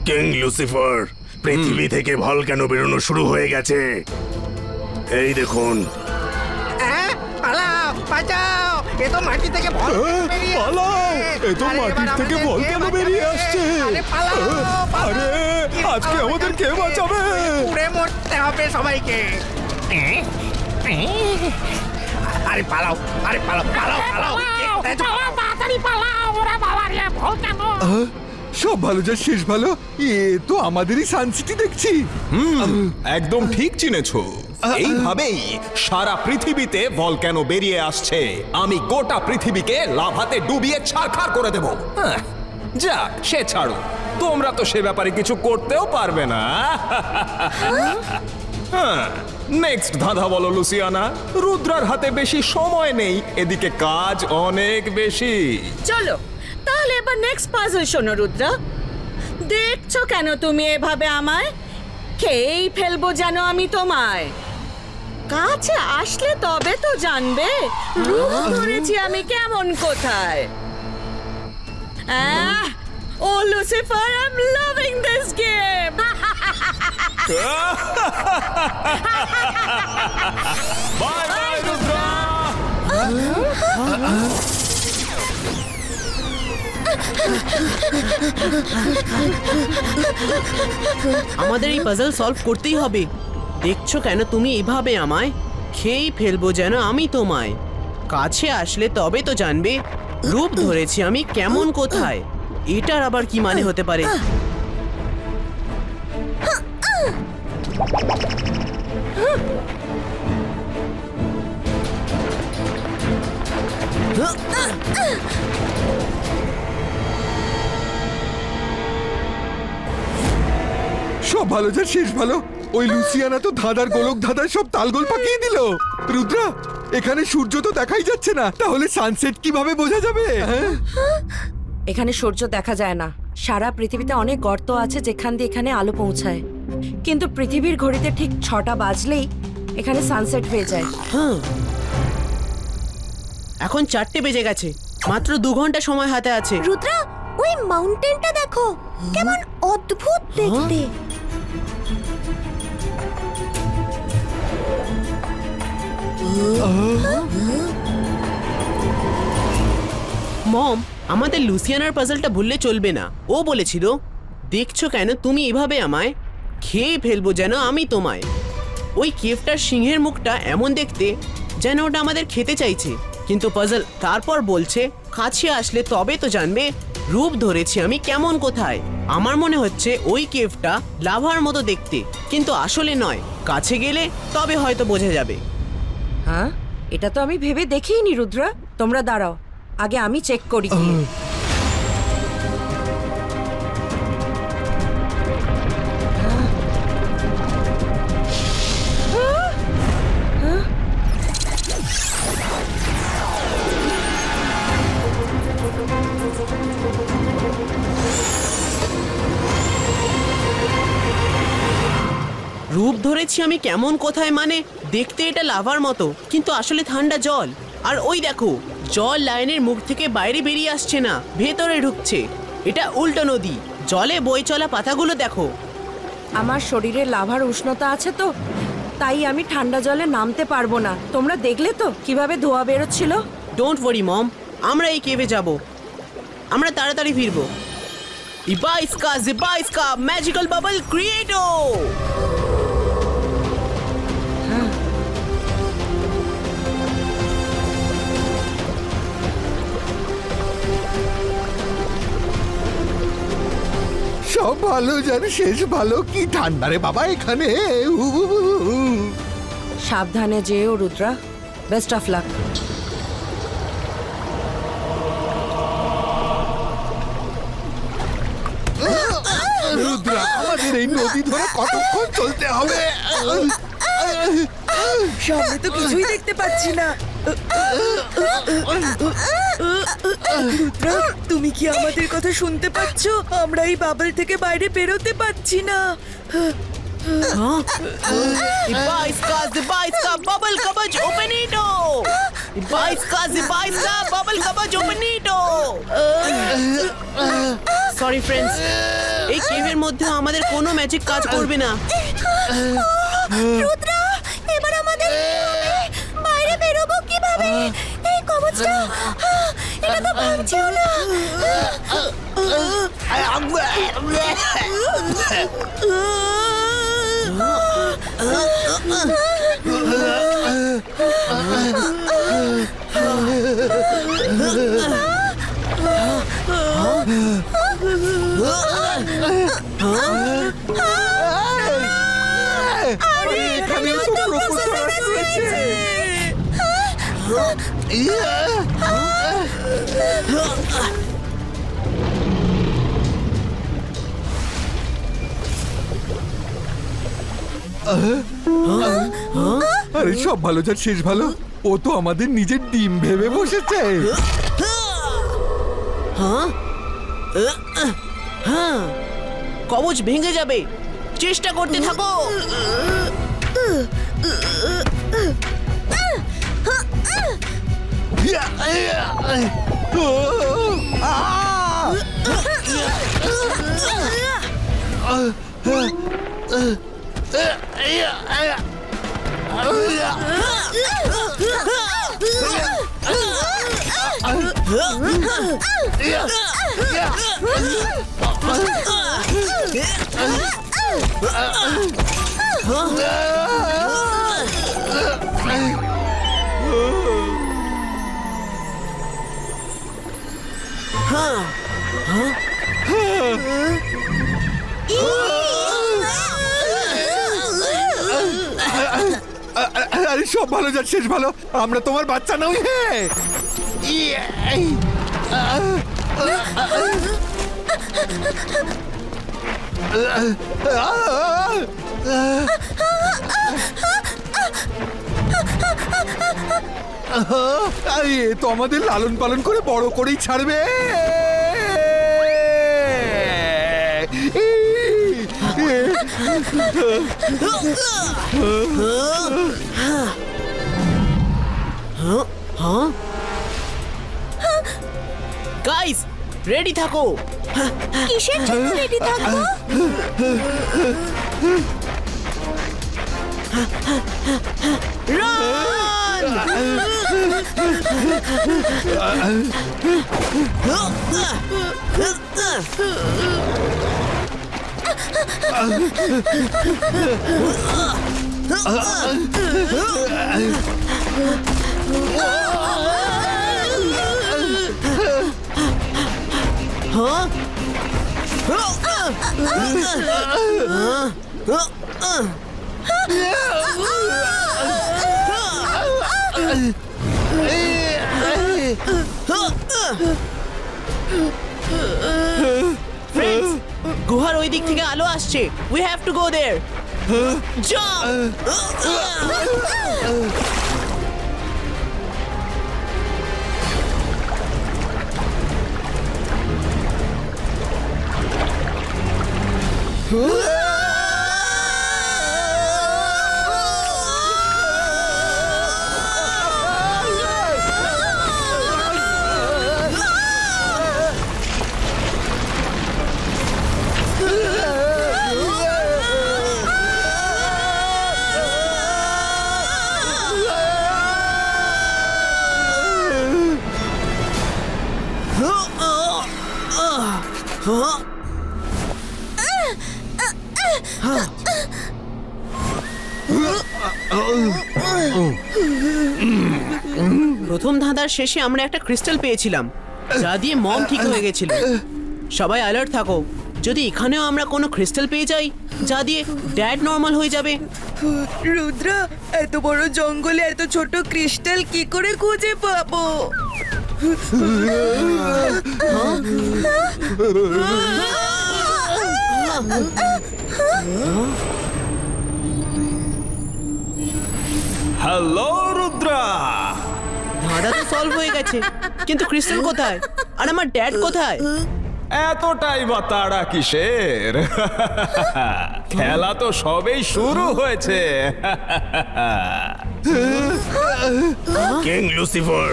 কিং লুসিফার, পৃথিবী থেকে ভলক্যানো বেরোনো শুরু হয়ে গেছে। এই দেখুন। পালাও, বাঁচাও! এ তো মাটি থেকে ভলক্যানো বেরিয়ে আসছে। আরে, আজকে আমাদের কে বাঁচাবে? পুড়ে মরতে হবে সবাইকে। আরে পালাও, আরে পালাও, পালাও, পালাও! তাড়াতাড়ি পালাও! ওরা বাবা রে, ভলক্যানো! সব ভালো যার শেষ ভালো। এ তো আমাদেরই সানসিটি দেখছি। একদম ঠিক চিনেছো। এইভাবেই সারা পৃথিবীতে ভলক্যানো বেরিয়ে আসছে। আমি গোটা পৃথিবীকে লাভাতে ডুবিয়ে ছারখার করে দেব। যাক, সে ছাড়ো, তোমরা তো সে ব্যাপারে কিছু করতেও পারবে না। নেক্সট ধাঁধা বলো লুসিয়ানা। রুদ্রার হাতে বেশি সময় নেই, এদিকে কাজ অনেক বেশি। চলো তাহলে এবার নেক্সট পাজল শোনো রুদ্রা। দেখছো কেন তুমি এভাবে আমায়? খেয়েই ফেলবো যেন আমি তোমায়। কাছে আসলে তবে তো জানবে রূপ ধরেছি আমি কেমন কোথায়। Oh Lucifer, I am loving this game. Bye bye Rudra. আমাদের এই পাজল সলভ করতেই হবে। দেখছো কেন তুমি এভাবে আমায়? খেয়েই ফেলবো যেন আমি তোমায়। কাছে আসলে তবে তো জানবে রূপ ধরেছি আমি কেমন কোথায়। এটার আবার কি মানে হতে পারে? সব ভালো যার শেষ ভালো। ওই লুসিয়ানা তো ধাঁধার গোলক ধাঁধার সব তালগোল পাকিয়ে দিল। রুদ্রা, এখানে সূর্য তো দেখাই যাচ্ছে না, তাহলে সানসেট কিভাবে বোঝা যাবে? এখানে সূর্য দেখা যায় না। সারা পৃথিবীতে অনেক গর্ত আছে যেখান দিয়ে এখানে আলো পৌঁছায়, কিন্তু পৃথিবীর ঘড়িতে ঠিক 6টা বাজলেই এখানে সানসেট হয়ে যায়। এখন 4টে বেজে গেছে, মাত্র 2 ঘন্টা সময় হাতে আছে। রুদ্রা, ওই মাউন্টেনটা দেখো কেমন অদ্ভুত দেখতে। মম, আমাদের লুসিয়ানার পাজলটা ভুললে চলবে না। ও বলেছিল দেখছো কেন তুমি এভাবে আমায়? খেয়ে ফেলবো যেন আমি তোমায়। ওই কেভটার সিংহের মুখটা এমন দেখতে যেন ওটা আমাদের খেতে চাইছে, কিন্তু পাজল তারপর বলছে কাছে আসলে তবে তো জানবে রূপ ধরেছি আমি কেমন কোথায়। আমার মনে হচ্ছে ওই কেভটা লাভার মতো দেখতে, কিন্তু আসলে নয়। কাছে গেলে তবে হয়তো বোঝা যাবে। হ্যাঁ, এটা তো আমি ভেবে দেখিনি রুদ্রা। তোমরা দাঁড়াও, আগে আমি চেক করি। রূপ ধরেছি আমি কেমন কোথায় মানে দেখতে এটা লাভার মতো, কিন্তু আসলে ঠান্ডা জল। আর ওই দেখো, জল লাইনের মুখ থেকে বাইরে বেরিয়ে আসছে না, ভেতরে ঢুকছে। এটা উল্টো নদী, জলে বয়ে চলা পাতাগুলো দেখো। আমার শরীরে লাভার উষ্ণতা আছে তো, তাই আমি ঠান্ডা জলে নামতে পারবো না। তোমরা দেখলে তো কিভাবে ধোঁয়া বেরোচ্ছিল। ডোন্ট ওয়ারি মম, আমরা এই কেভে যাব। আমরা তাড়াতাড়ি ফিরবো। ইবাইস্কা জিবাইস্কা ম্যাজিক্যাল বাবল ক্রিয়েটো। সব ভালো যার শেষ ভালো। কি ঠান্ডা রে বাবা এখানে। সাবধানে যেও Rudra, best of luck. Rudra, আমাদের এই নদী ধরে কতক্ষণ চলতে হবে? সামনে তো কিছুই দেখতে পাচ্ছি না। রুদ্রা, তুমি কি আমাদের কথা শুনতে পাচ্ছ? আমরা এই বাবল থেকে বাইরে বেরোতে পারছি না। ইবাইস্কা জিবাইস্কা বাবল কবচ ওপেনিটো। ইবাইস্কা জিবাইস্কা বাবল কবচ ওপেনিটো। সরি ফ্রেন্ডস, এই কেভের মধ্যে আমাদের কোনো ম্যাজিক কাজ করবে না। রুদ্রা, এবার আমাদের বাইরে বেরোবো কিভাবে? এই কবচটা এটা তো ভাঙছেও না। এখানেও তো প্রপোজাল রয়েছে। আরে সব ভালো যার শেষ ভালো, ও তো আমাদের নিজের ডিম ভেবে বসেছে। হ্যাঁ, কবচ ভেঙে যাবে, চেষ্টা করতে থাকো। আরে সব ভালো যার শেষ ভালো, আমরা তোমার বাচ্চা নই। হ্যাঁ এ তো আমাদের লালন পালন করে বড় করেই ছাড়বে। গাইস, রেডি থাকো। কিসের জন্য রেডি থাকবো? ফ্রেন্ডস, গুহার ওই দিক থেকে আলো আসছে। We have to go there. Jump! প্রথম ধাঁধার শেষে আমরা একটা ক্রিস্টাল পেয়েছিলাম, যা দিয়ে মম ঠিক হয়ে গেছিল। সবাই অ্যালার্ট থাকো, যদি এখানেও আমরা কোনো ক্রিস্টাল পেয়ে যাই যা দিয়ে ড্যাড নর্মাল হয়ে যাবে। রুদ্রা, এত বড় জঙ্গলে এত ছোট ক্রিস্টাল কি করে খুঁজে পাবো? হ্যালো রুদ্রা, ধাঁধা তো সলভ হয়ে গেছে, কিন্তু ক্রিস্টাল কোথায় আর আমার ড্যাড কোথায়? এতটাই বা তাড়া কিসের? খেলা তো সবেই শুরু হয়েছে। কিং লুসিফার,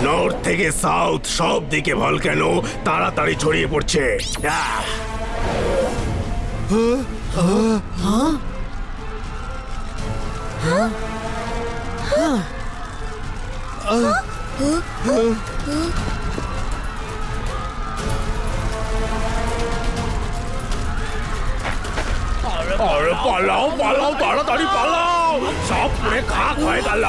নর্থ থেকে সাউথ সব দিকে ভলক্যানো তাড়াতাড়ি ছড়িয়ে পড়ছে। আরে পালাও পালাও, তাড়াতাড়ি পালাও, সব পুরে খাক হয়ে গেল।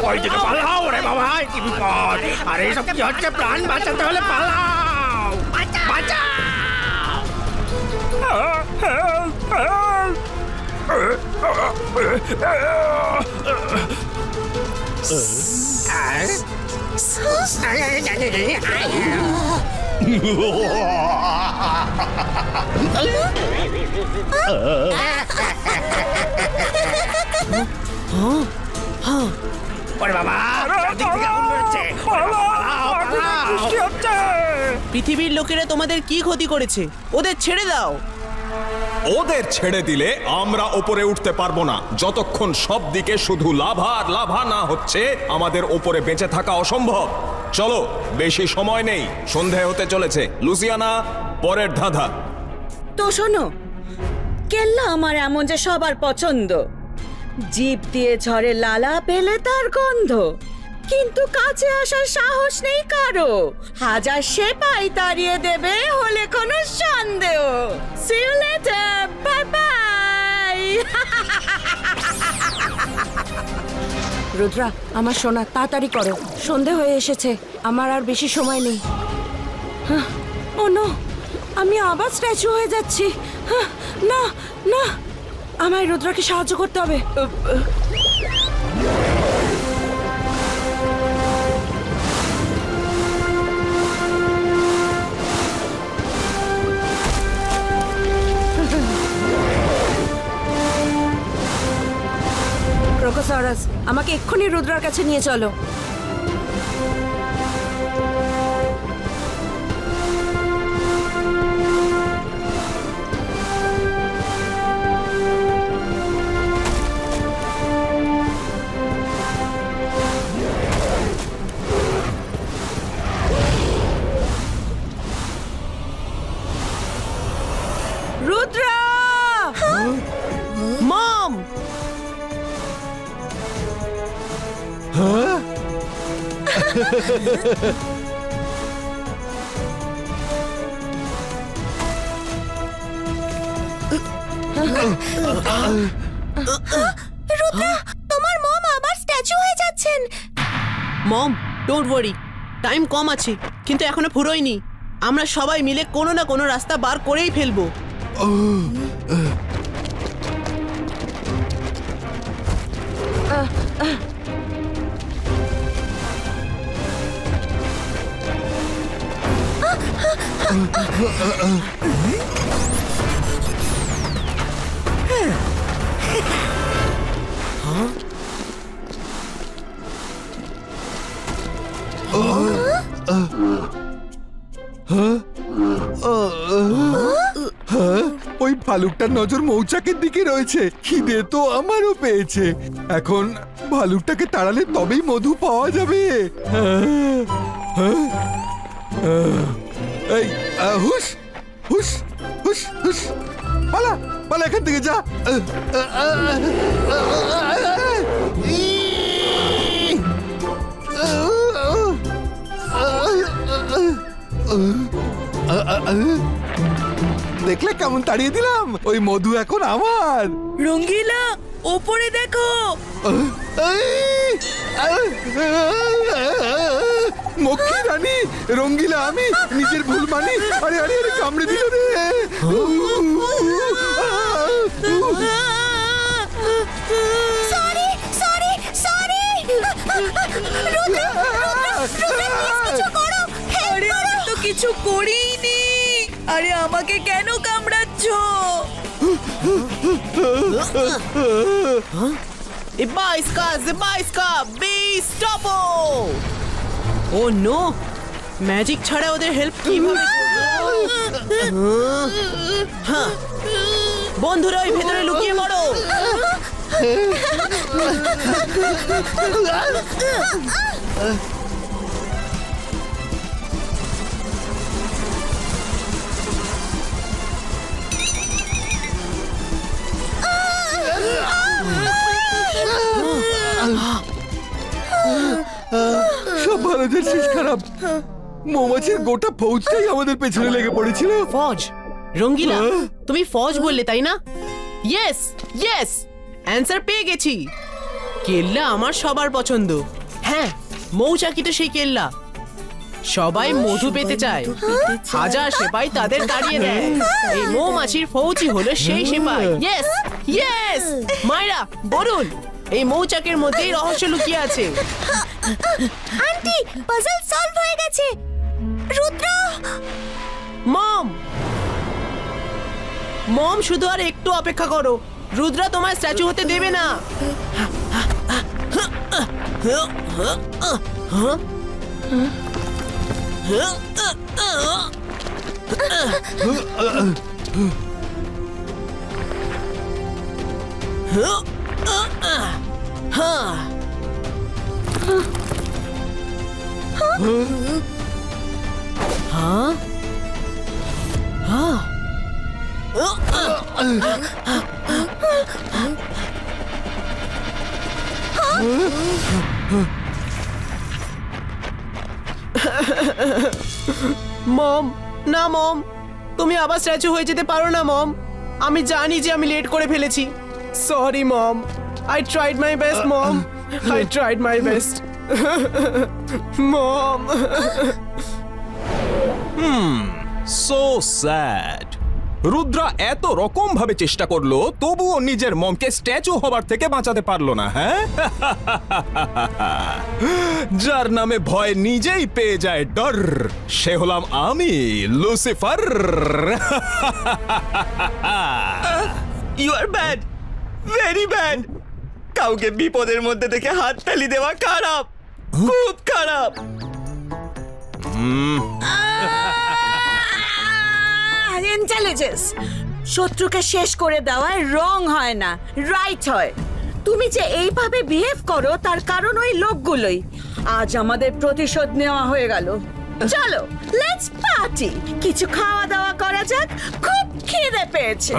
ওই দিকে পালাও রে বাবা, কি বিপদ! আরে সব কি হচ্ছে? প্রাণ বাঁচাতে হলে পালাও, বাঁচাও! ওরে বাবা চারদিক থেকে আগুন বেরোচ্ছে পালাও বৃষ্টি হচ্ছে। পৃথিবীর লোকেরা তোমাদের কি ক্ষতি করেছে? ওদের ছেড়ে দাও। ওদের ছেড়ে দিলে আমরা ওপরে উঠতে পারবো না। যতক্ষণ সব দিকে শুধু লাভা আর লাভা না হচ্ছে, আমাদের ওপরে বেঁচে থাকা অসম্ভব। চলো, বেশি সময় নেই, সন্ধে হতে চলেছে। লুসিয়ানা, পরের ধাঁধা। তো শোনো, কেল্লা আমার এমন যে সবার পছন্দ। জিভ দিয়ে ঝরে লালা পেলে তার গন্ধ, কিন্তু কাছে আসার সাহস নেই কারো। হাজার সেপাই তাড়িয়ে দেবে হলে কোনো সন্দেহ। See you later, bye bye. Rudra, আমার সোনা, তাড়াতাড়ি করো, সন্ধে হয়ে এসেছে, আমার আর বেশি সময় নেই। ও নো, আমি আবার স্ট্যাচু হয়ে যাচ্ছি। না না, আমায় রুদ্রাকে সাহায্য করতে হবে। ক্রোকোসরাস, আমাকে এক্ষুনি রুদ্রার কাছে নিয়ে চলো। রুদ্রা! মম! রুদ্রা, তোমার মম আবার স্ট্যাচু হয়ে যাচ্ছেন। মম, ডোন্ট ওয়ারি, টাইম কম আছে, কিন্তু এখনো ফুরোয়নি। আমরা সবাই মিলে কোনো না কোনো রাস্তা বার করেই ফেলবো। ওই ভালুকটার নজর মৌচাকের দিকে রয়েছে। খিদে তো আমারও পেয়েছে। এখন ভালুকটাকে তাড়ালে তবেই মধু পাওয়া যাবে। এই হুশ হুশ হুশ হুশ, পালা পালা এখান থেকে, যা। দেখলে কেমন তাড়িয়ে দিলাম? ওই মধু এখন আমার। রঙ্গিলা, ওপরে দেখো। মক্ষী রানী, রঙ্গিলা আমি, নিজের ভুল মানি। আরে আরে আরে, কামড়ে দিল রে। Sorry sorry sorry. রুদ্রা, কিছু করো। আরে আমি তো কিছু করিনি। আরে আমাকে কেন কামড়াচ্ছ? ও নো, ম্যাজিক ছাড়া ওদের হেল্প কিভাবে? বন্ধুরা, ওই ভেতরে লুকিয়ে পড়ো। সব ভালো যার শেষ খারাপ। মৌমাছির গোটা ফৌজটাই আমাদের পেছনে লেগে পড়েছিল। ফৌজ? রঙ্গিলা, তুমি ফৌজ বললে তাই না? ইয়েস ইয়েস, অ্যানসার পেয়ে গেছি। কেল্লা আমার সবার পছন্দ। হ্যাঁ, মৌচাকি তো সেই কেল্লা। সবাই মধু পেতে চায়, হাজার সেপাই তাদের তাড়িয়ে দেয়। এই মৌমাছির ফৌজি হলো সেই সেপাই। ইয়েস ইয়েস, মাইরা বলুন, এই মৌচাকের মধ্যেই রহস্য লুকিয়ে আছে। আন্টি, পাজল সলভ হয়ে গেছে। রুদ্র! মম, মম, শুধু আর একটু অপেক্ষা করো। রুদ্রা তোমার স্ট্যাচু হতে দেবে না। মম, না মম, তুমি আবার স্ট্যাচু হয়ে যেতে পারো না মম। আমি জানি যে আমি লেট করে ফেলেছি। Sorry mom, I tried my best mom, I tried my best mom. So sad. Rudra এত রকম ভাবে চেষ্টা করলো, তবুও নিজের মমকে স্ট্যাচু হবার থেকে বাঁচাতে পারলো না। হ্যাঁ, যার নামে ভয় নিজেই পেয়ে যায় ডর, সে হলাম আমি, Lucifer. You are bad, very bad. কাউকে বিপদের মধ্যে দেখে হাত তালি দেওয়া খারাপ, খুব খারাপ। ইন্টেলিজেন্স শত্রুকে শেষ করে দেওয়ায় রং হয় না, রাইট হয়। তুমি যে এইভাবে বিহেভ করো তার কারণ ওই লোকগুলোই। আজ আমাদের প্রতিশোধ নেওয়া হয়ে গেল। চলো লেটস পার্টি, কিছু খাওয়া দাওয়া করা যাক, খুব খিদে পেয়েছে।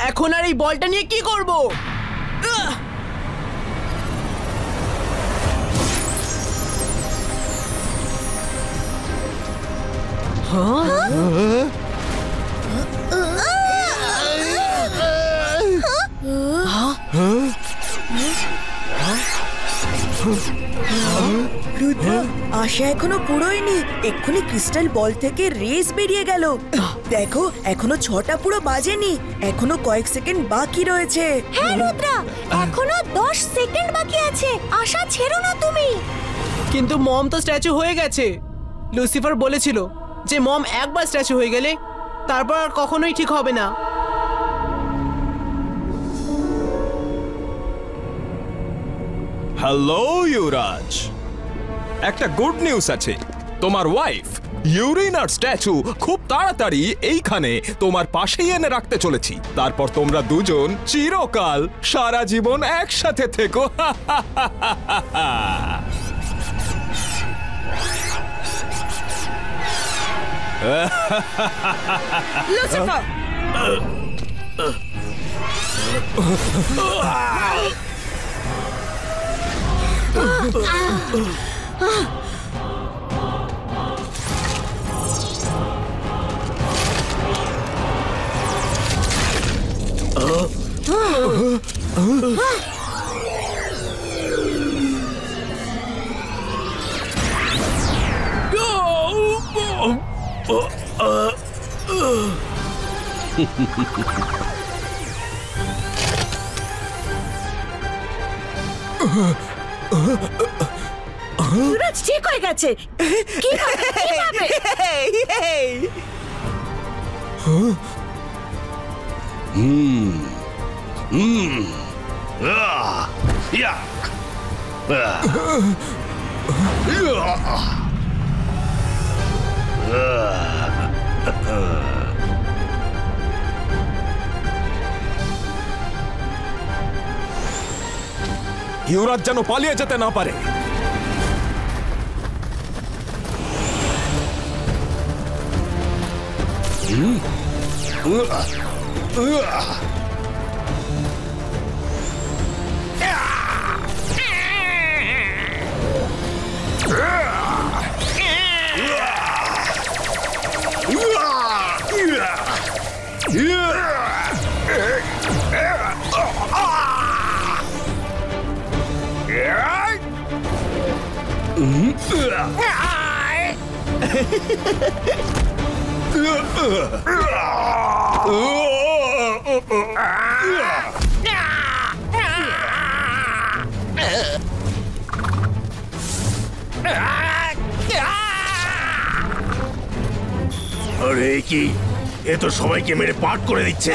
এখন আর এই বলটা নিয়ে কি করব? রুদ্রা, আশা এখনো পুরোয়নি। এক্ষুনি ক্রিস্টাল বল থেকে রেস বেরিয়ে গেল। দেখো, এখনো 6টা পুরো বাজেনি, এখনো কয়েক সেকেন্ড বাকি রয়েছে। হ্যাঁ রুদ্রা, এখনো 10 সেকেন্ড বাকি আছে। আশা ছেড়ো না তুমি। কিন্তু মম তো স্ট্যাচু হয়ে গেছে। লুসিফার বলেছিল যে মম একবার স্ট্যাচু হয়ে গেলে তারপর আর কখনোই ঠিক হবে না। হ্যালো ইউরাজ, একটা গুড নিউজ আছে। তোমার ওয়াইফ ইউরিনার স্ট্যাচু খুব তাড়াতাড়ি এইখানে তোমার পাশেই এনে রাখতে চলেছি। তারপর তোমরা দুজন চিরকাল সারা জীবন একসাথে থেকো। লুসিফার, ইউরাজ ঠিক হয়ে গেছে। কিভাবে? ইউরাজ যেন পালিয়ে যেতে না পারে। আরে কি, এ তো সবাইকে মেরে পাট করে দিচ্ছে।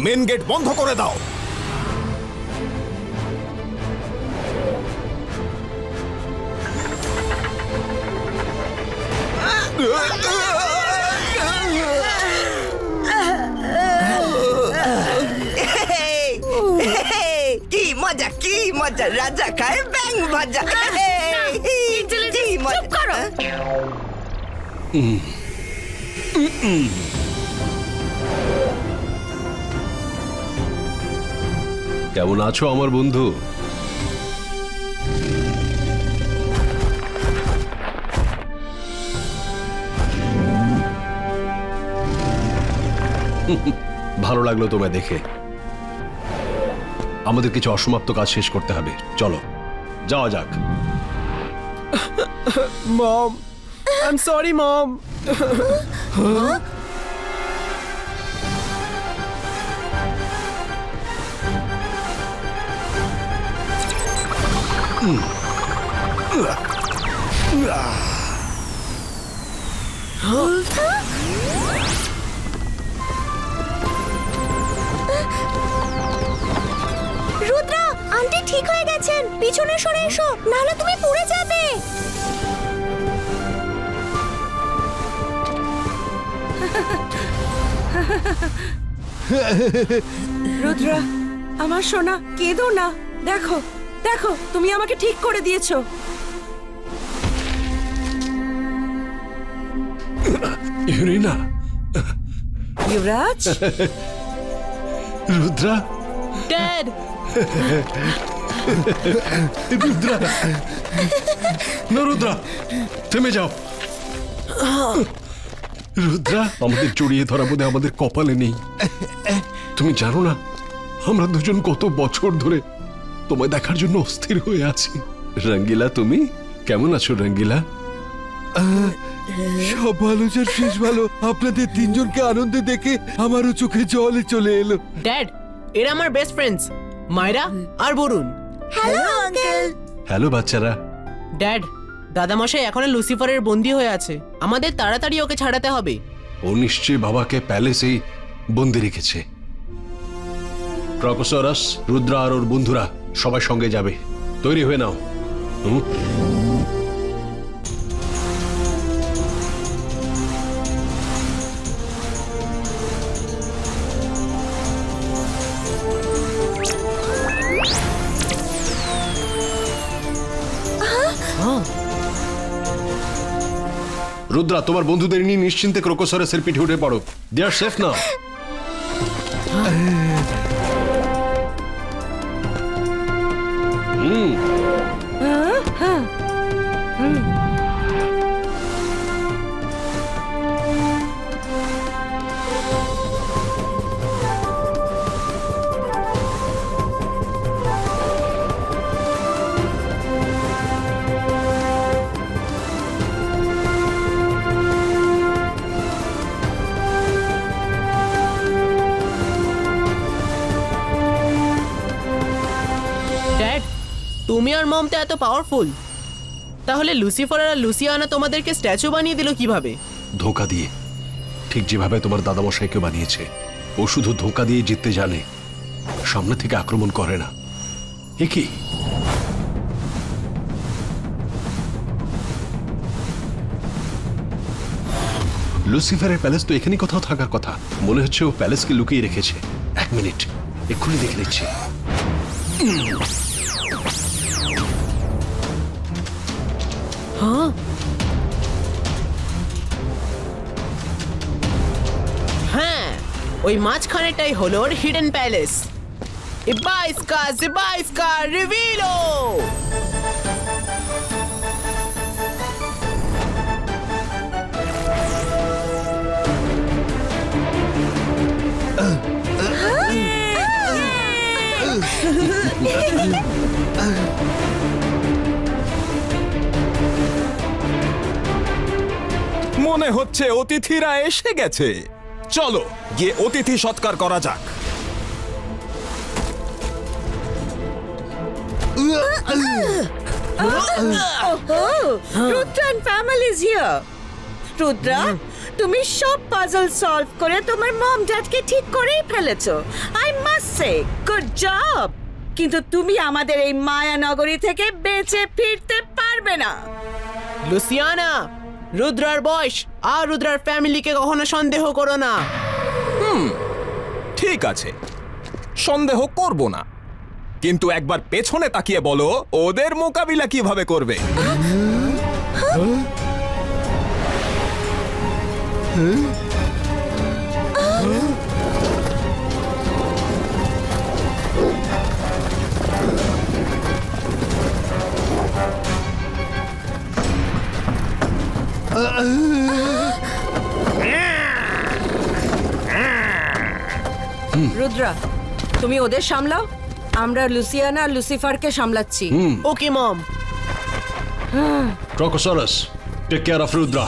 মেন গেট বন্ধ করে দাও। কি মজা, কি মজা, রাজা খায় ব্যাং ভাজা। কি মজা। কেমন আছো আমার বন্ধু? ভালো লাগলো তোমায় দেখে। আমাদের কিছু অসমাপ্ত কাজ শেষ করতে হবে, চলো যাওয়া যাক। Mom, I am sorry mom. Rudra, aunty ঠিক হয়ে গেছেন। পিছনে সরে এসো, নাহলে তুমি পড়ে যাবে। রুদ্রা, আমার সোনা, কেঁদো না। দেখো দেখো, তুমি আমাকে ঠিক করে দিয়েছো। ইউরিনা, যুবরাজ, রুদ্রা, ড্যাড, রুদ্রা, না রুদ্রা, থেমে যাও। রুদ্রা, আমাদের জড়িয়ে ধরা বোধ আমাদের কপালে নেই। তুমি জানো না আমরা দুজন কত বছর ধরে তোমায় দেখার জন্য অস্থির হয়ে আছি। রঙ্গিলা, তুমি কেমন আছো রঙ্গিলা? সব ভালো স্যার, শেষ ভালো। আপনাদের তিনজনকে আনন্দে দেখে আমারও চোখে জলে চলে এলো। ড্যাড, এরা আমার বেস্ট ফ্রেন্ডস, মায়রা আর বরুণ। Hello uncle. হ্যালো বাচ্চারা। ড্যাড, দাদামশাই এখনো লুসিফারের বন্দী হয়ে আছে। আমাদের তাড়াতাড়ি ওকে ছাড়াতে হবে। ও নিশ্চয়ই বাবাকে প্যালেসেই বন্দি রেখেছে। প্রফেসরাস, রুদ্রা আর ওর বন্ধুরা সবাই সঙ্গে যাবে। তৈরি হয়ে নাও। রুদ্রা, তোমার বন্ধুদের নিয়ে নিশ্চিন্তে ক্রোকোসারাসের পিঠে উঠে পড়ো। দে আর সেফ নাও। তুমি আর মম তো এত পাওয়ারফুল, তাহলে লুসিফার আর লুসিয়ানা তোমাদেরকে স্ট্যাচু বানিয়ে দিল কিভাবে? ধোঁকা দিয়ে, ঠিক যেভাবে তোমার দাদামশাইকে বানিয়েছে। ও শুধু ধোঁকা দিয়ে জিততে জানে, সামনে থেকে আক্রমণ করে না। এ কি? লুসিফারের প্যালেস তো এখানে কোথাও থাকার কথা। মনে হচ্ছে ও প্যালেসকে লুকিয়ে রেখেছে। এক মিনিট, এক্ষুনি দেখে নিচ্ছি। হ্যাঁ, ওই মাঝখানেটাই হলো ওর হিডেন প্যালেস। ইবাইস্কা রিভিলো। মনে হচ্ছে অতিথিরা এসে গেছে। চলো গিয়ে অতিথি সৎকার করা যাক। রুদ্রান ফ্যামিলি ইজ হিয়ার। রুদ্রা, তুমি সব পাজল সলভ করে তোমার মম ড্যাডকে ঠিক করেই ফেলেছো। I must say good job. কিন্তু তুমি আমাদের এই মায়া নগরী থেকে বেঁচে ফিরতে পারবে না। লুসিয়ানা, রুদ্রার বয়স আর রুদ্রার ফ্যামিলিকে কখনো সন্দেহ করো না। ঠিক আছে, সন্দেহ করব না, কিন্তু একবার পেছনে তাকিয়ে বলো ওদের মোকাবিলা কিভাবে করবে। রুদ্রা, তুমি ওদের সামলাও, আমরা Louisiana R লুসিফারকে সামলাচ্ছি। Okay mom. Crocosaurus, take care of Rudra.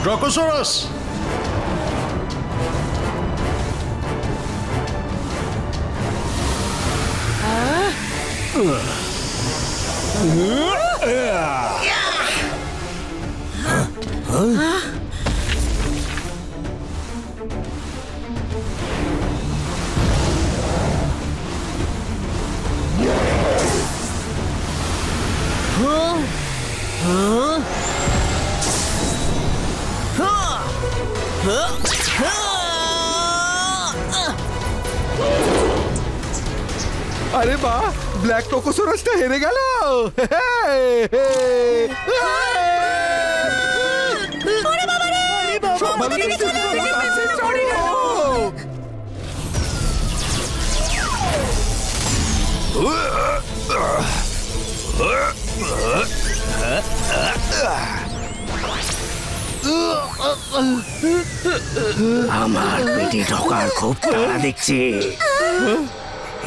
Crocosaurus! আরে বাহ, ব্ল্যাক ক্রোকোসারাসটা হেরে গেল। আমার পেটে ঢোকার খুব তাড়া দেখছি।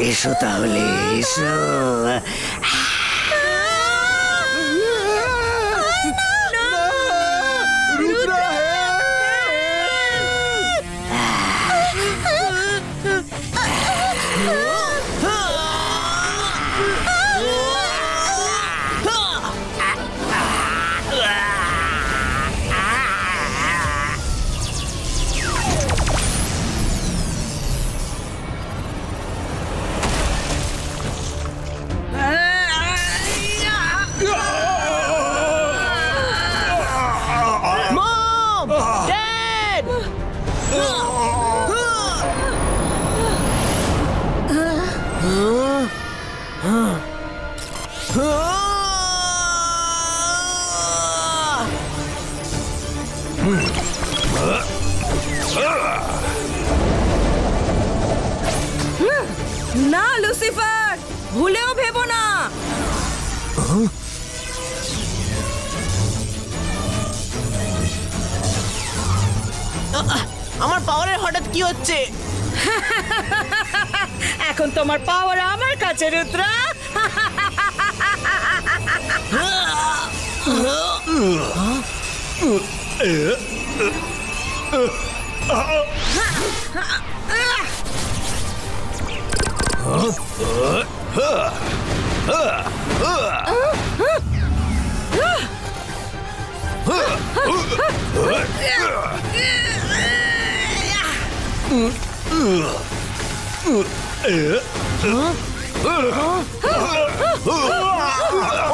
এসো তাহলে, এসো। না লুসিফার, ভুলেও ভেবো না। আমার পাওয়ারের হঠাৎ কি হচ্ছে? এখন তোমার পাওয়ার আমার কাছে, রুদ্রা।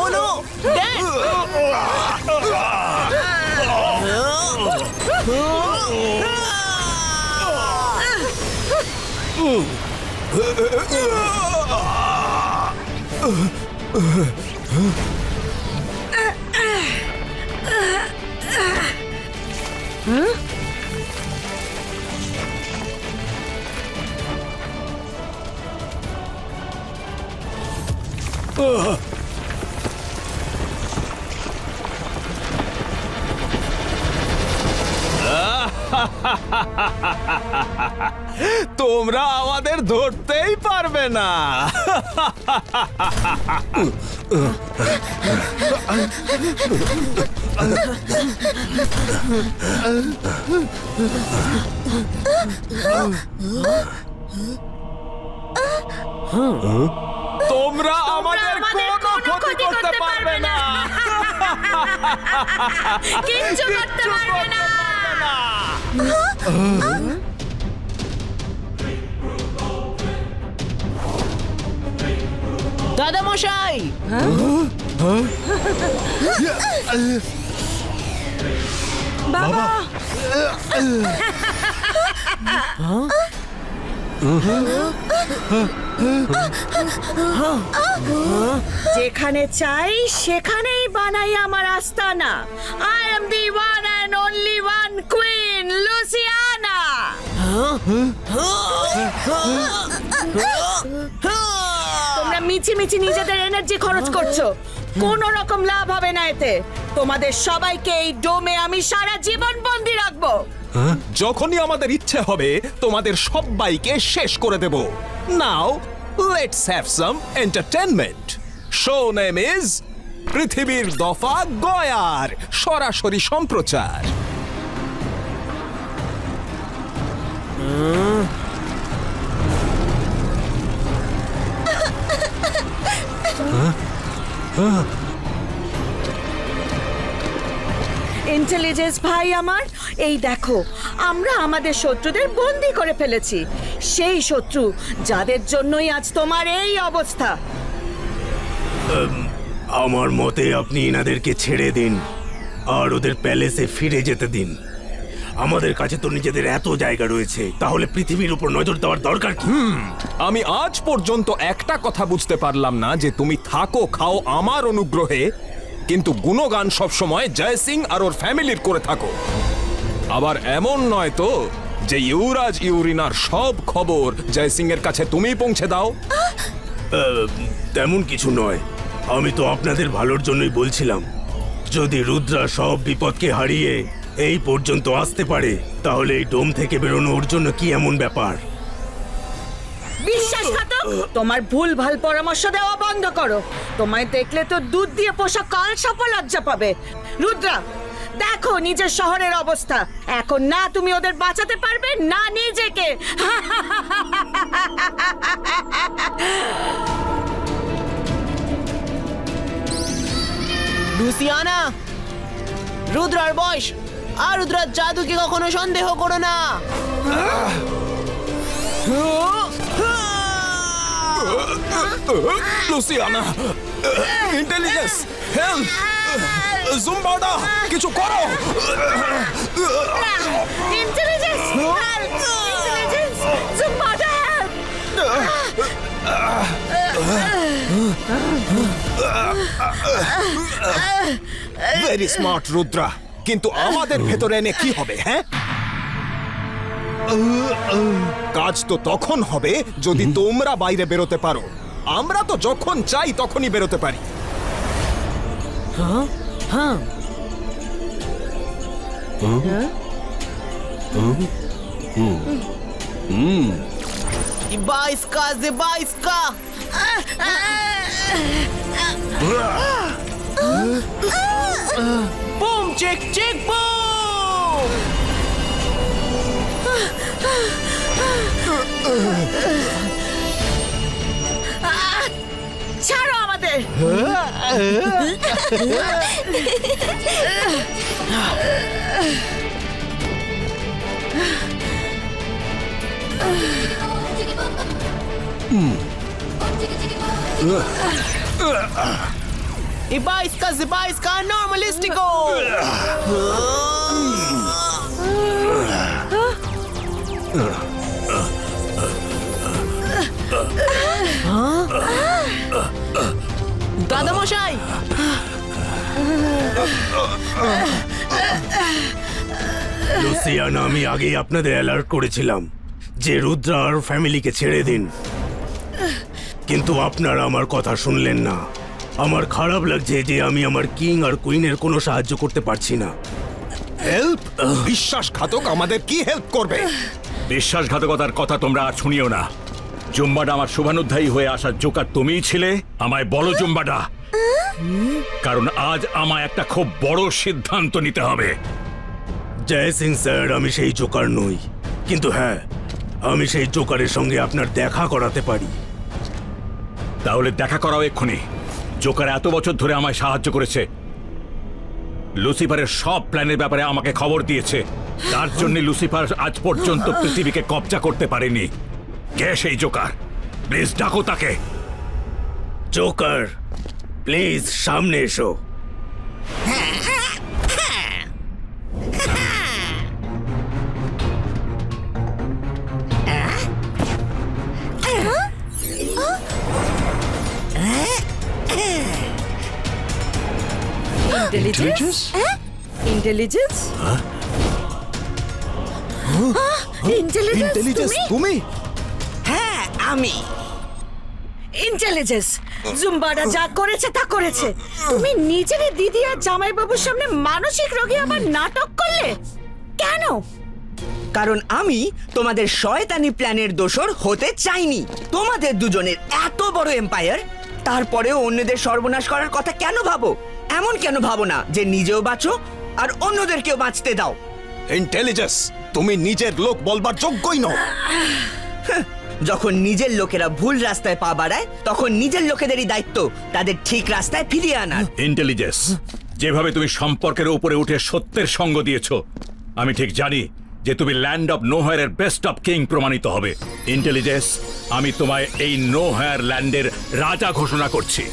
Oh no! Dad! তোমরা আমাদের ধরতেই পারবে না। তোমরা আমাদের কোনো ক্ষতি করতে পারবে না। কিচ্ছু করতে পারবে না। দাদা মশাই, বাবা, যেখানে চাই সেখানেই বানাই আমার আস্তানা। I am the one and only one queen, Louisiana. তোমরা মিছি মিছি নিজেদের এনার্জি খরচ করছো, কোনো রকম লাভ হবে না এতে। তোমাদের সবাইকে এই ডোমে আমি সারা জীবন বন্দি রাখবো। যখনই আমাদের ইচ্ছে হবে তোমাদের সবাইকে শেষ করে দেব। Now let's have some entertainment. Show name is পৃথিবীর দফা গয়ার, সরাসরি সম্প্রচার। ইন্টেলিজেন্স ভাই আমার, এই দেখো আমরা আমাদের শত্রুদের বন্দি করে ফেলেছি। সেই শত্রু যাদের জন্যই আজ তোমার এই অবস্থা। আমার মতে আপনি এনাদেরকে ছেড়ে দিন আর ওদের প্যালেসে ফিরে যেতে দিন। আমাদের কাছে তো নিজেদের এত জায়গা রয়েছে, তাহলে পৃথিবীর উপর নজর দেওয়ার দরকার কি? আমি আজ পর্যন্ত একটা কথা বুঝতে পারলাম না, যে তুমি থাকো খাও আমার অনুগ্রহে, কিন্তু গুণগান সবসময় জয় সিং আর ওর ফ্যামিলির করে থাকো। আবার এমন নয় তো যে ইউরাজ ইউরিনার সব খবর জয় সিং এর কাছে তুমি পৌঁছে দাও? তেমন কিছু নয়, আমি তো আপনাদের ভালোর জন্যই বলছিলাম। যদি রুদ্রা সব বিপদকে হারিয়ে এই পর্যন্ত আসতে পারে, তাহলে এই ডোম থেকে বেরোনো ওর জন্য কি এমন ব্যাপার? বিশ্বাসঘাতক, তোমার ভুল ভাল পরামর্শ দেওয়া বন্ধ করো। তোমায় দেখলে তো দুধ দিয়ে পোষা কালসাপ লজ্জা পাবে। রুদ্রা, দেখো নিজের শহরের অবস্থা। এখন না তুমি ওদের বাঁচাতে পারবে, না নিজেকে। লুসিয়ানা, রুদ্রার বয়স আর রুদ্রার জাদুকে কখনো সন্দেহ করো না। Louisiana, intelligence, help! জুম্বাডা, কিছু করো! Intelligence, help! Intelligence, Jumbada, very smart Rudra, কিন্তু আমাদের ভেতরে এনে কি হবে? হ্যাঁ, কাজ তো তখন হবে যদি তোমরা বাইরে বেরোতে পারো। আমরা তো যখন চাই তখনই বেরোতে পারি। হ্যাঁ হ্যাঁ, বাইসকা যে বাইসকা। Boom check check boom. ছাড়ো আমাদের। Ibaiska zibaiska normalistico. দাদা মশাই, লুসিয়ানা, আমি আগেই আপনাদের অ্যালার্ট করেছিলাম যে রুদ্রা আর ফ্যামিলিকে ছেড়ে দিন, কিন্তু আপনারা আমার কথা শুনলেন না। আমার খারাপ লাগছে যে আমি আমার কিং আর কুইনের কোনো সাহায্য করতে পারছি না। হেল্প? বিশ্বাসঘাতক আমাদের কি হেল্প করবে? বিশ্বাসঘাতকতার কথা তোমরা আর শুনিও না। জুম্বাডা, আমার শুভানুধ্যায়ী হয়ে আসা জোকার তুমিই ছিলে। আমায় বলো জুম্বাডা, কারণ আজ আমায় একটা খুব বড় সিদ্ধান্ত নিতে হবে। জয় সিং স্যার, আমি সেই জোকার নই, কিন্তু হ্যাঁ, আমি সেই জোকারের সঙ্গে আপনার দেখা করাতে পারি। তাহলে দেখা করাও এক্ষুনি। জোকার এত বছর ধরে আমায় সাহায্য করেছে, লুসিফারের সব প্ল্যানের ব্যাপারে আমাকে খবর দিয়েছে। তার জন্য লুসিফার আজ পর্যন্ত পৃথিবীকে কবজা করতে পারেনি। কে সেই জোকার? প্লিজ ডাকো তাকে। জোকার, প্লিজ সামনে এসো। ইন্টেলিজেন্স? ইন্টেলিজেন্স? ইন্টেলিজেন্স তুমি? হ্যাঁ, আমি। ইন্টেলিজেন্স, জুম্বাডা যা করেছে তা করেছে। তুমি নিজেরই দিদি আর জামাইবাবুর সামনে মানসিক রোগী আমার নাটক করলে কেন? কারণ আমি তোমাদের শয়তানি প্ল্যানের দোসর হতে চাইনি। তোমাদের দুজনের এত বড় এম্পায়ার, তারপরেও অন্যদের সর্বনাশ করার কথা কেন ভাবো? এমন কেন ভাবো না যে নিজেও বাঁচো আর অন্যদেরকেও বাঁচতে দাও? ইন্টেলিজেন্স, তুমি নিজের লোক বলবার যোগ্যই নও। যখন নিজের লোকেরা ভুল রাস্তায় পা বাড়ায়, তখন নিজের লোকেদেরই দায়িত্ব তাদের ঠিক রাস্তায় ফিরিয়ে আনার। ইন্টেলিজেন্স, যেভাবে তুমি সম্পর্কের উপরে উঠে সত্যের সঙ্গ দিয়েছো, আমি ঠিক জানি যে তুমি ল্যান্ড অফ নোহেয়ারের বেস্ট অফ কিং প্রমাণিত হবে। ইন্টেলিজেন্স, আমি তোমায় এই নোহেয়ার ল্যান্ডের রাজা ঘোষণা করছি।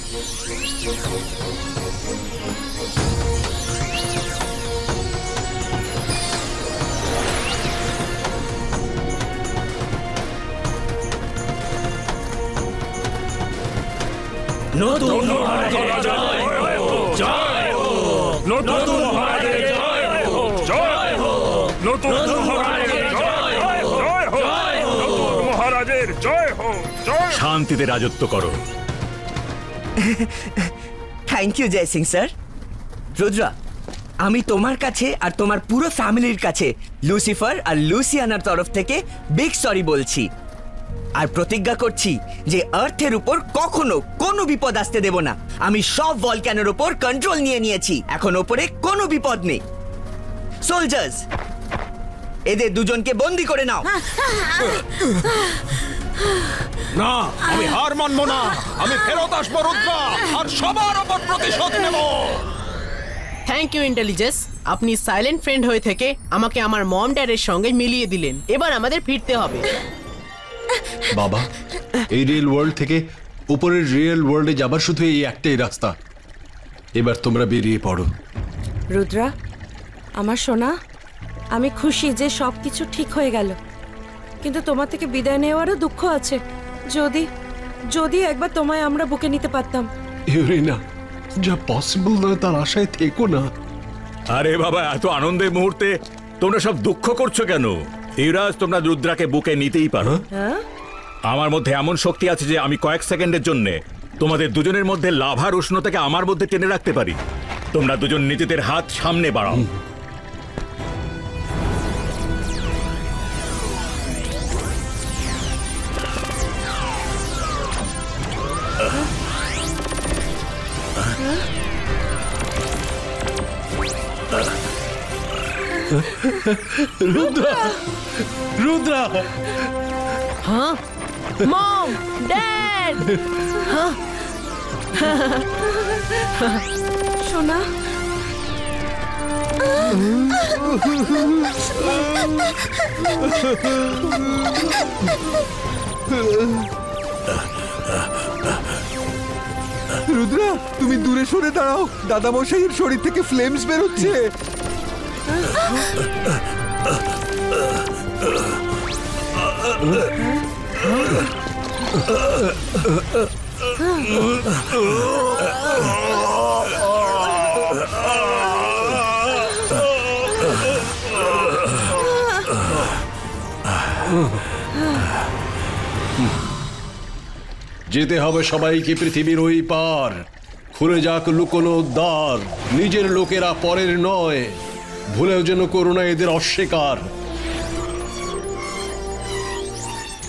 নতুন মহারাজের জয় হোক, জয় হোক, নতুন মহারাজের জয় হোক, জয় হোক, নতুন মহারাজের জয় হোক, জয় হোক, নতুন মহারাজের জয় হোক, জয় হোক। শান্ত শান্তিতে রাজত্ব করো। Thank you Joy Singh sir. Rudra, আমি তোমার কাছে আর তোমার পুরো ফ্যামিলির কাছে লুসিফার আর লুসিয়ানার তরফ থেকে বিগ সরি বলছি, আর প্রতিজ্ঞা করছি যে আর্থের উপর কখনো কোনো বিপদ আসতে দেব না। আমি সব ভলক্যানোর উপর কন্ট্রোল নিয়ে নিয়েছি, এখন ওপরে কোনো বিপদ নেই। সোলজার্স, এদের দুজনকে বন্দি করে নাও। না, আমি হার মানবো না। আমি ফেরত আসবো রুদ্রা, আর সবার ওপর প্রতিশোধ নেব। থ্যাংক ইউ ইন্টেলিজেন্স, আপনি সাইলেন্ট ফ্রেন্ড হয়ে থেকে আমাকে আমার মম ড্যাডের সঙ্গে মিলিয়ে দিলেন। এবার আমাদের ফিরতে হবে। বাবা, এই রিয়েল ওয়ার্ল্ড থেকে উপরের রিয়েল ওয়ার্ল্ডে যাবার শুধু এই একটাই রাস্তা। এবার তোমরা বেরিয়ে পড়ো। রুদ্রা, আমার সোনা, আমি খুশি যে সব কিছু ঠিক হয়ে গেল, কিন্তু তোমার থেকে বিদায় নেওয়ারও দুঃখ আছে। যদি যদি একবার তোমায় আমরা বুকে নিতে পারতাম। ইউরিনা, যা পসিবল নয় তার আশায় থেকো না। আরে বাবা, এত আনন্দের মুহূর্তে তোমরা সব দুঃখ করছো কেন? ইউরাজ, তোমরা রুদ্রাকে বুকে নিতেই পারো। হ্যাঁ, আমার মধ্যে এমন শক্তি আছে যে আমি কয়েক সেকেন্ডের জন্য তোমাদের দুজনের মধ্যে লাভার উষ্ণতাকে আমার মধ্যে টেনে রাখতে পারি। তোমরা দুজন নিজেদের হাত সামনে বাড়াও। রুদ্রা, রুদ্রা, হ্যাঁ, মম, ড্যাড, সোনা, রুদ্রা, তুমি দূরে সরে দাঁড়াও, দাদা মশাইয়ের শরীর থেকে ফ্লেমস বেরোচ্ছে। যেতে হবে সবাইকে পৃথিবীর ওই পার। খুলে যাক লুকোনো দ্বার, নিজের লোকেরা পরের নয়। ভুলেও যেন করো না এদের অস্বীকার।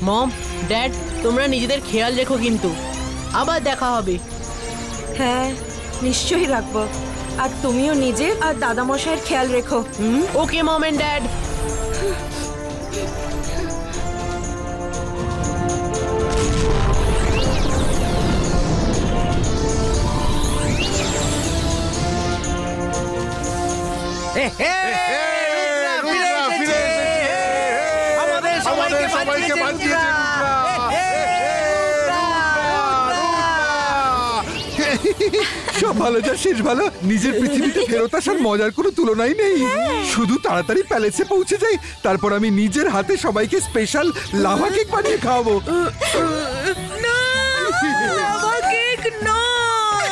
মম, ড্যাড, তোমরা নিজেদের খেয়াল রেখো, কিন্তু আবার দেখা হবে। হ্যাঁ, নিশ্চয়ই রাখবো। আর তুমিও নিজের আর দাদামশাইয়ের খেয়াল রেখো। ওকে মম এন্ড ড্যাড। সবাইকে বাঁচিয়েছে সব ভালো যা শেষ ভালো। নিজের পৃথিবীতে ফেরত আসার মজার কোনো তুলনাই নেই। শুধু তাড়াতাড়ি প্যালেসে পৌঁছে যাই, তারপর আমি নিজের হাতে সবাইকে স্পেশাল লাভা কেক বানিয়ে খাওয়াবো। লাভা কেক নয়।